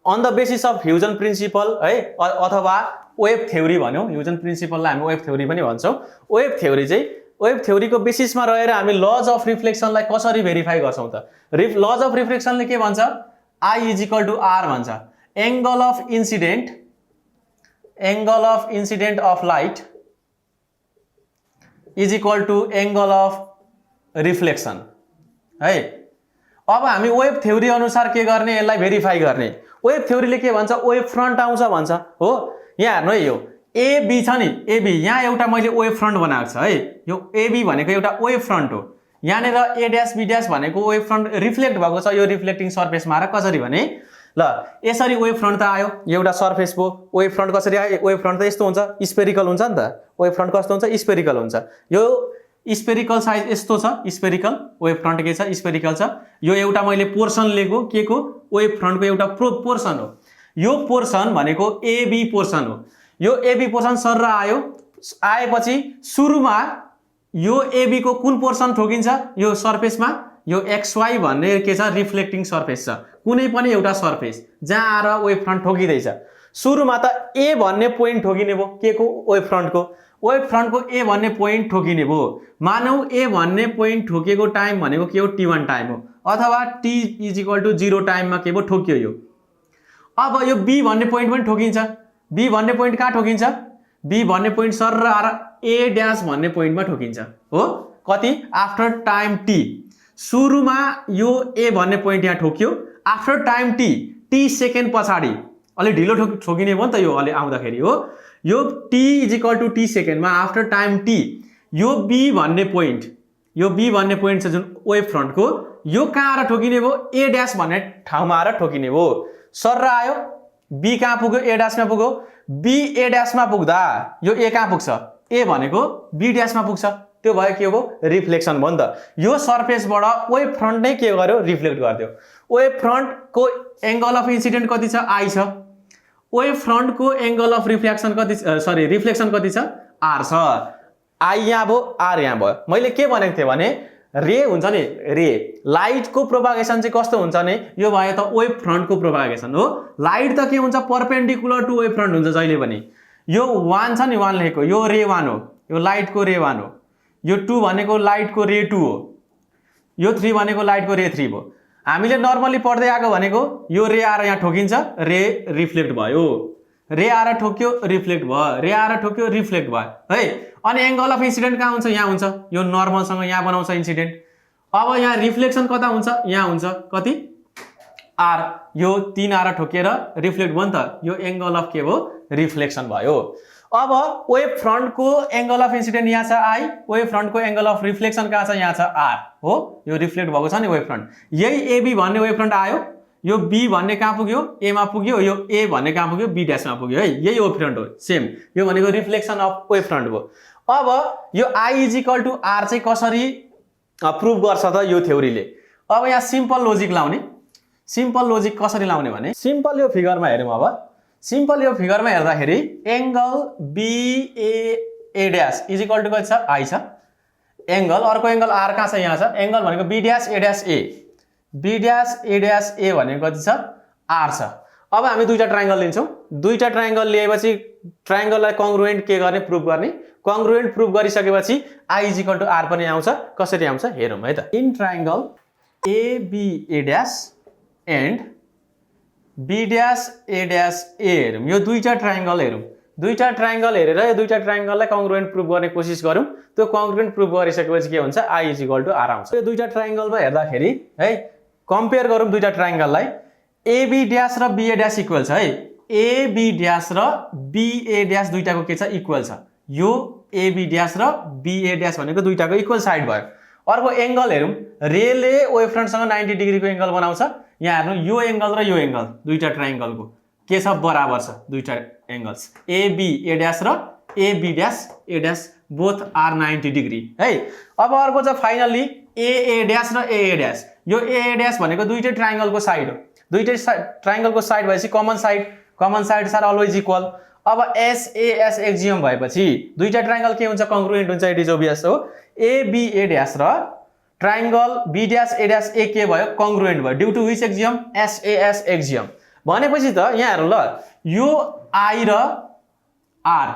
on the basis of Huygens principle है अथवा वेभ थ्योरी भन्यौँ, ह्युजेन प्रिन्सिपललाई हामी वेभ थ्योरी पनि भन्छौँ। वेभ थ्योरी चाहिँ वेभ थ्योरीको बेसिसमा रहेर हामी लज अफ रिफ्लेक्सनलाई कसरी भेरिफाई गर्छौँ त। लज अफ रिफ्लेक्सनले के भन्छ, I is equal to R भन्छ। Angle of incident of light is equal to angle of reflection है। अब हामी वेभ थ्योरी अनुसार के गर्ने, यसलाई भेरिफाई गर्ने। वेभ थ्योरीले के भन्छ, वेभ फ्रन्ट आउँछ भन्छ हो। यहाँ हेर्नु है, यो एबी छ नि, एबी यहाँ एउटा मैले वेभ फ्रन्ट बनाएको छ है। यो एबी भनेको एउटा वेभ फ्रन्ट हो। यहाँनिर ए ड्यास बी ड्यास भनेको वेभ फ्रन्ट रिफ्लेक्ट भएको छ यो रिफ्लेक्टिङ सर्फेसमा आएर। कसरी भने ल यसरी वेभ फ्रन्ट त आयो, एउटा सर्फेस भयो। वेभ फ्रन्ट कसरी आयो, वेभ फ्रन्ट त यस्तो हुन्छ, स्पेरिकल हुन्छ नि त। वेभ फ्रन्ट कस्तो हुन्छ, स्पेरिकल हुन्छ। यो स्पेरिकल साइज यस्तो छ, स्पेरिकल वेभ फ्रन्ट के छ, स्पेरिकल छ। यो एउटा मैले पोर्सन लिएको के को, वेभ फ्रन्टको एउटा पोर्सन हो। यो पोर्सन भनेको एबी पोर्सन हो। यो एबी पोर्सन सर आयो, आएपछि सुरुमा यो एबी को कुन पोर्सन ठोकिन्छ यो सर्फेसमा, यो XY भन्ने के छ, रिफ्लेक्टिङ सर्फेस छ। कुनै पनि एउटा सर्फेस जहाँ आएर वेभ फ्रन्ट ठोकिँदैछ, सुरुमा त ए भन्ने पोइन्ट ठोकिने भयो के को, वेभ फ्रन्टको ए भन्ने पोइन्ट ठोकिने भयो। मानौ ए भन्ने पोइन्ट ठोकिएको टाइम भनेको के हो, T1 टाइम हो, अथवा T इज इक्वल टु 0 टाइममा के भयो, ठोकियो यो। अब यो बी भन्ने पोइन्ट पनि ठोकिन्छ। बी भन्ने पोइन्ट कहाँ ठोकिन्छ, बी भन्ने पोइन्ट सर आएर ए ड्यास भन्ने पोइन्टमा ठोकिन्छ हो। कति, आफ्टर टाइम टी। सुरुमा यो ए भन्ने पोइन्ट यहाँ ठोकियो, आफ्टर टाइम टी सेकेन्ड पछाडि अलि ढिलो ठोकिने भयो नि त यो अलि आउँदाखेरि हो। यो T is equal to T सेकेन्डमा आफ्टर टाइम टी यो बी भन्ने पोइन्ट छ जुन वेभ फ्रन्टको, यो कहाँ आएर ठोकिने भयो, ए ड्यास भन्ने ठाउँमा आएर ठोकिने भयो। सर आयो, बी कहाँ पुग्यो, ए ड्यासमा पुग्यो। बी ए ड्यासमा पुग्दा यो ए कहाँ पुग्छ, ए भनेको बी ड्यासमा पुग्छ। त्यो भयो के हो, रिफ्लेक्सन भयो नि त। यो सर्फेसबाट वेभ फ्रन्ट नै के गर्यो, रिफ्लेक्ट गरिदियो। वेभ फ्रन्टको एंगल अफ इन्सिडेन्ट कति छ, आई छ। वेभ फ्रन्टको एंगल अफ रिफ्लेक्सन कति, रिफ्लेक्सन कति छ, आर छ। आई यहाँ भयो, आर यहाँ भयो। मैले के भनेको थिएँ भने रे हुन्छ नि, रे लाइटको प्रोपागेसन चाहिँ कस्तो हुन्छ नि, यो भयो त वेभ फ्रन्टको प्रोपागेसन हो। लाइट त के हुन्छ, परपेन्डिकुलर टु वेभ फ्रन्ट हुन्छ जहिले पनि। यो 1 छ नि, 1 लेखेको, यो रे 1 हो, यो लाइटको रे 1 हो। यो 2 भनेको लाइटको रे 2 हो। यो 3 भनेको लाइटको रे 3 भयो। हामीले नर्मली पढ्दै आएको भनेको यो रे आएर यहाँ ठोकिन्छ, रे रिफ्लेक्ट भयो, रे आएर ठोक्यो रिफ्लेक्ट भयो, रे आएर ठोक्यो रिफ्लेक्ट भयो है। अनि एंगल अफ इन्सिडेन्ट कहाँ हुन्छ, यहाँ हुन्छ। यो नर्मलसँग यहाँ बनाउँछ इन्सिडेन्ट। अब यहाँ रिफ्लेक्सन कता हुन्छ, यहाँ हुन्छ, कति, आर। यो 3 आएर ठोकेर रिफ्लेक्ट भयो नि त, यो एंगल अफ के भयो, रिफ्लेक्सन भयो। अब वेभ फ्रन्टको एंगल अफ इन्सिडेन्ट यहाँ छ आई, वेभ फ्रन्टको एंगल अफ रिफ्लेक्सन कहाँ छ, यहाँ छ आर हो। यो रिफ्लेक्ट भएको छ नि वेभ फ्रन्ट। यही एबी भन्ने वेभ फ्रन्ट आयो, यो बी भन्ने कहाँ पुग्यो, ए मा पुग्यो, यो ए भन्ने कहाँ पुग्यो, बी ड्यासमा पुग्यो है। यही वेभ फ्रन्ट हो, सेम। यो भनेको रिफ्लेक्सन अफ वेभ फ्रन्ट भयो। अब यो I is equal to R चाहिँ कसरी प्रुभ गर्छ त यो थ्योरीले। अब यहाँ सिम्पल लोजिक लाउने। सिम्पल लोजिक कसरी लाउने भने, सिम्पल यो फिगरमा हेरौँ। अब सिम्पल यो फिगरमा हेर्दाखेरि angle BA dash is equal to कति छ, आई छ। एंगल अर्को एंगल आर कहाँ छ, यहाँ छ। एंगल भनेको B dash A dash A, B dash A dash A भनेको कति छ, आर छ। अब हामी दुईटा ट्रायंगल लिन्छौँ। दुईटा ट्रायंगल लिएपछि ट्रायंगललाई कङ्ग्रुएन्ट के गर्ने, प्रुभ गर्ने। कङ्ग्रुएन्ट प्रुभ गरिसकेपछि I is equal to R पनि आउँछ। कसरी आउँछ हेरौँ है त। In triangle A B A dash and B dash A dash A हेरौँ। यो दुईटा ट्रायंगल हेरौँ। दुईटा ट्रायंगल हेरेर यो दुईटा ट्रायंगललाई कङ्ग्रुएन्ट प्रुभ गर्ने कोसिस गरौँ। त्यो कङ्ग्रुएन्ट प्रुभ गरिसकेपछि के हुन्छ, I is equal to R आउँछ। यो दुईटा ट्रायंगलमा हेर्दाखेरि है कम्पेयर गरौँ दुईटा ट्रायंगललाई। एबी ड्यास र बीए ड्यास इक्वल छ है। AB ड्यास र BA ड्यास दुईटाको के छ इक्वल छ यो AB ड्यास र BA ड्यास भनेको दुईटाको इक्वल साइड भयो अर्को एंगल हेरौं रेले वेभ फ्रन्टसँग 90 डिग्रीको एंगल बनाउँछ यहाँ हेर्नु यो एंगल र यो एंगल दुईटा ट्रायंगलको के छ बराबर छ दुईटा एंगल्स AB A ड्यास र AB dash A dash both are 90 degree है अब अर्को छ फाइनली AA ड्यास र AA ड्यास यो AA ड्यास भनेको दुईटै ट्रायंगलको साइड हो दुईटै ट्रायंगलको साइड भएपछि common sides are always equal अब SAS एक्जियम भएपछि दुईटा ट्रायंगल के हुन्छ कंग्रुएन्ट हुन्छ इट इज ओबियस हो ABA ड्यास र triangle B dash A dash A के भयो कंग्रुएन्ट भयो due to which axiom SAS axiom भनेपछि त यहाँ हेरौँ ल यो I र R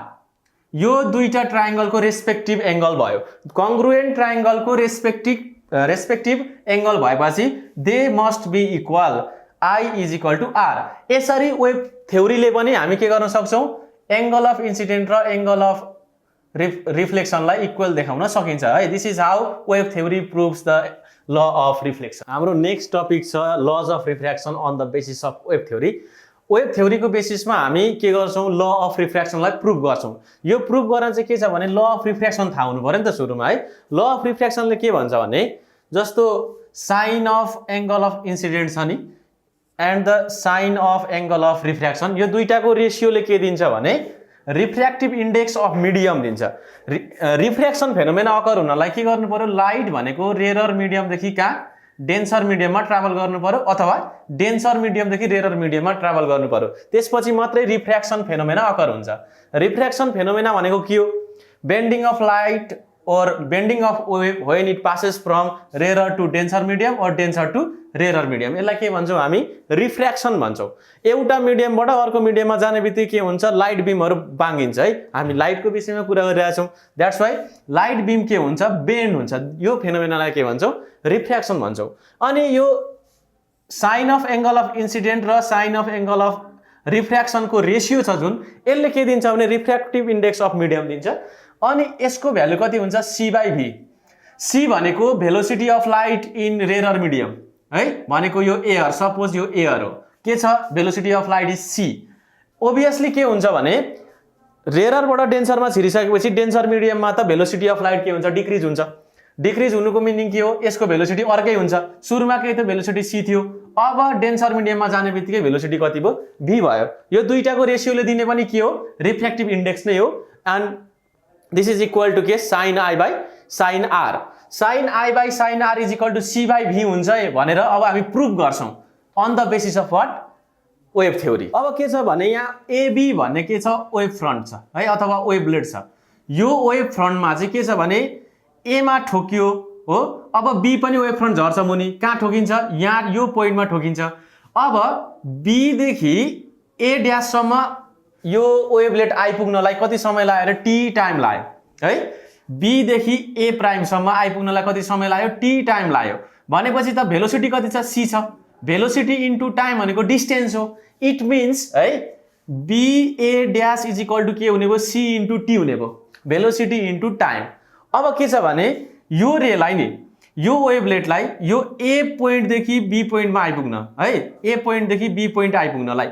यो दुईटा ट्रायंगलको रेस्पेक्टिभ एंगल भयो कंग्रुएन्ट ट्रायंगलको रेस्पेक्टिभ एंगल भएपछि they must be equal I is equal to R यसरी वेभ थ्योरीले पनि हामी के गर्न सक्छौं एंगल अफ इन्सिडेन्ट र एंगल अफ रिफ्लेक्सनलाई इक्वल देखाउन सकिन्छ है this is how wave theory proves the law of reflection हाम्रो नेक्स्ट टपिक छ laws of refraction on the basis of wave theory को बेसिसमा हामी के गर्छौं ल अफ रिफ्र्याक्सनलाई प्रुभ गर्छौं यो प्रुभ गर्न चाहिँ के छ भने ल अफ रिफ्र्याक्सन थाहा हुनु पर्यो नि त सुरुमा है ल अफ रिफ्र्याक्सनले के भन्छ भने जस्तो sine of angle of incident छ नि and the sine of angle of refraction यो दुईटाको रेशियोले के दिन्छ भने रिफ्र्याक्टिभ इन्डेक्स अफ मिडियम दिन्छ रिफ्र्याक्सन फेनोमेना अकर हुनलाई के गर्नु पर्यो लाइट भनेको रेयर मिडियमदेखि कहाँ डेन्सर मिडियममा ट्राभल गर्नु पर्यो अथवा डेन्सर मिडियमदेखि रेयर मिडियममा ट्राभल गर्नु पर्यो त्यसपछि मात्रै रिफ्र्याक्सन फेनोमेना अकर हुन्छ रिफ्र्याक्सन फेनोमेना भनेको के हो bending of light or bending of wave when it passes from rarer to denser medium or denser to rarer medium यसलाई के भन्छौं हामी रिफ्र्याक्सन भन्छौं एउटा मिडियमबाट अर्को मिडियममा जाने बित्तिकै के हुन्छ लाइट बीमहरु बाङ्गिन्छ है हामी लाइटको विषयमा कुरा गरिरहेका छौं दैट्स व्हाई लाइट बीम के हुन्छ बेन्ड हुन्छ यो फेनोमेनालाई के भन्छौं रिफ्र्याक्सन भन्छौं अनि यो sine of angle of incident र साइन अफ एंगल अफ रिफ्र्याक्सनको रेशियो छ जुन यसले के दिन्छ भने रिफ्र्याक्टिभ इन्डेक्स अफ मिडियम दिन्छ अनि यसको भ्यालु कति हुन्छ c/v c भनेको velocity of light in rare medium है भनेको यो एयर सपोज यो एयर हो के छ velocity of light is c obviously के हुन्छ भने रेयरबाट डेन्सरमा छिरिसकेपछि डेन्सर मिडियममा त भेलोसिटी अफ लाइट के हुन्छ डिक्रिज हुन्छ डिक्रिज हुनुको मिनिङ के हो यसको भेलोसिटी अर्कै हुन्छ सुरुमा के त भेलोसिटी c थियो अब डेन्सर मिडियममा जाने बित्तिकै भेलोसिटी कति भयो v भयो यो दुईटाको रेशियोले दिने पनि के हो रिफ्र्याक्टिभ इन्डेक्स नै हो and this is equal to के sin I by sin R sin I by sin R is equal to c/v हुन्छ भनेर अब हामी प्रुभ गर्छौं on the basis of what wave theory अब के छ भने यहाँ AB भन्ने के छ वेभ फ्रन्ट छ है अथवा वेभ ब्लेड छ यो वेभ फ्रन्टमा चाहिँ के छ भने A मा ठोकियो हो अब B पनि वेभ फ्रन्ट झर्छ मुनि कहाँ ठोकिन्छ यहाँ यो पोइन्टमा ठोकिन्छ अब B देखि A ड्यास सम्म यो वेभलेट आइपुग्नलाई कति समय लाग्यो र t टाइम लाग्यो है B देखि A प्राइम सम्म आइपुग्नलाई कति समय लाग्यो t टाइम लाग्यो भनेपछि त भेलोसिटी कति छ c छ भेलोसिटी इन्टु टाइम भनेको डिस्टेन्स हो इट मिन्स है BA dash is equal to के हुने भयो c इन्टु t हुने भयो भेलोसिटी इन्टु टाइम अब के छ भने यो रेलाई नि यो वेभलेटलाई यो A पोइन्ट देखि B पोइन्टमा आइपुग्न है A पोइन्ट देखि B पोइन्ट आइपुग्नलाई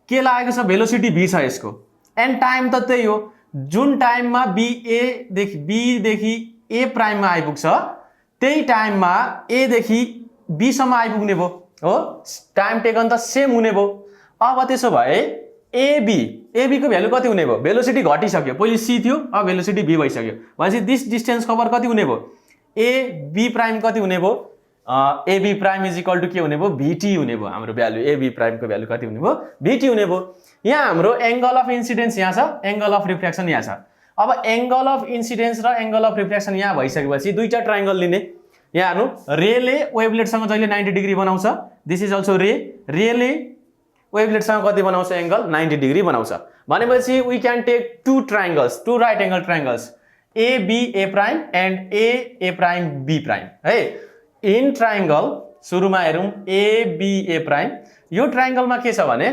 के लागेको छ भेलोसिटी v छ यसको एन्ड टाइम त त्यही हो जुन टाइममा B देखि A प्राइममा आइपुग्छ त्यही टाइममा A देखि B सम्म आइपुग्ने भयो हो टाइम टेकन त सेम हुने भयो अब त्यसो भए AB को भ्यालु कति हुने भयो भेलोसिटी घटिसक्यो पहिले c थियो अब भेलोसिटी v भइसक्यो भनेपछि दिस डिस्टेन्स कभर कति हुने भयो AB प्राइम कति हुने भयो AB prime is equal to के हुने भयो VT हुने भयो हाम्रो भ्यालु AB प्राइम को भ्यालु कति हुने भयो VT हुने भयो यहाँ हाम्रो एंगल अफ इन्सिडेन्स यहाँ छ एंगल अफ रिफ्र्याक्सन यहाँ छ अब एंगल अफ इन्सिडेन्स र एंगल अफ रिफ्र्याक्सन यहाँ भइसकेपछि दुईटा ट्रायंगल लिने यहाँ हेर्नु रेले वेभलेटसँग जहिले 90 डिग्री बनाउँछ दिस इज अल्सो रेले वेभलेटसँग कति बनाउँछ एंगल 90 डिग्री बनाउँछ भनेपछि we can take two triangles two right angle triangles AB prime and A prime B prime है इन ट्रायंगल सुरुमा हेरौं AB प्राइम यो ट्रायंगलमा के छ भने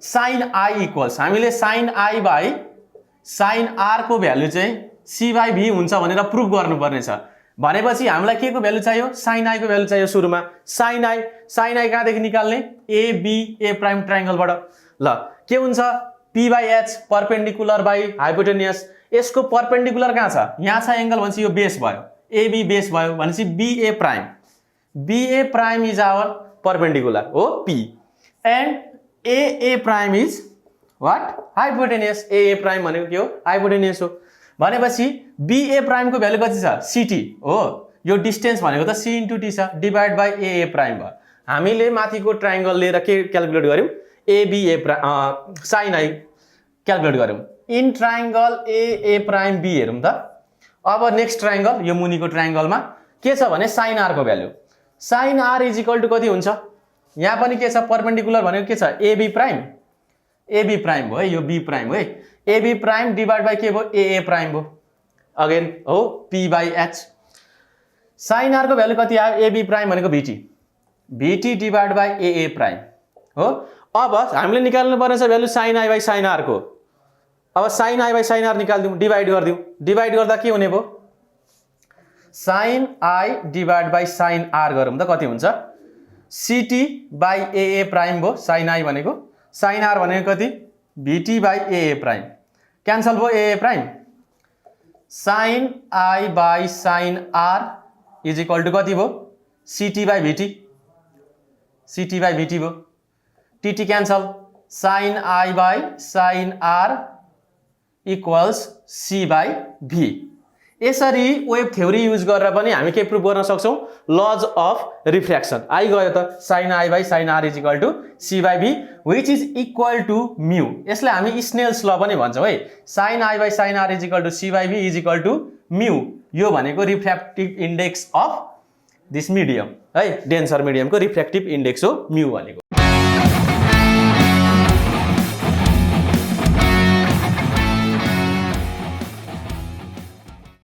sin I इक्वल्स हामीले sin I by sin R को भ्यालु चाहिँ c/v हुन्छ भनेर प्रुभ गर्नुपर्ने छ भनेपछि हामीलाई के को भ्यालु चाहियो sin I को भ्यालु चाहियो सुरुमा sin I कहाँदेखि निकाल्ने AB A प्राइम ट्रायंगलबाट ल के हुन्छ p/h परपेन्डिकुलर बाई हाइपोटेनियस। यसको परपेन्डिकुलर कहाँ छ यहाँ छ एंगल भनेपछि यो बेस भयो AB बेस भयो भनेपछि BA prime is our perpendicular हो P and AA prime is what hypotenuse. AA prime भनेको के हो हाइपोटेनियस हो भनेपछि BA प्राइम को भ्यालु कति छ CT हो यो डिस्टेन्स भनेको त C * T छ डिभाइड बाइ AA प्राइम भयो। हामीले माथिको ट्रायंगल लिएर के क्याल्कुलेट गर्यौं ABA prime sin I calculate गर्यौं in triangle AA prime B हेरौं त। अब नेक्स्ट ट्रायंगल यो मुनिको ट्रायंगलमा के छ भने sin R को भ्यालु sin R = कति हुन्छ यहाँ पनि के छ परपेन्डिकुलर भनेको के छ AB प्राइम हो है यो B प्राइम हो है AB प्राइम डिभाइड बाइ के भयो AA प्राइम भयो अगेन हो p/h। sin R को भ्यालु कति आयो AB प्राइम भनेको VT divide by AA prime हो। अब हामीले निकाल्नु पर्ने छ value sin I by sin R को। अब sin I by sin R निकाल्दिउँ डिभाइड गर्दा के हुने भयो sin I divide by sin R गरौँ त कति हुन्छ CT बाइ AA प्राइम भयो sin I भनेको sin R भनेको कति VT by AA prime cancel भयो AA prime sin I by sin R is equal to कति भयो CT बाइ VT भयो TT cancel sin I by sin R equals C by V। यसरी wave theory use गरेर पनि हामी के prove गर्न सक्छौं लज अफ रिफ्र्याक्सन। आई गयो त sin I by sin R is equal to C by V which is equal to mu. यसलाई हामी स्नेल्स ल पनि भन्छौं है sin I by sin R is equal to C by V is equal to mu. यो भनेको refractive index of this medium है denser मिडियमको refractive index हो म्यू भनेको।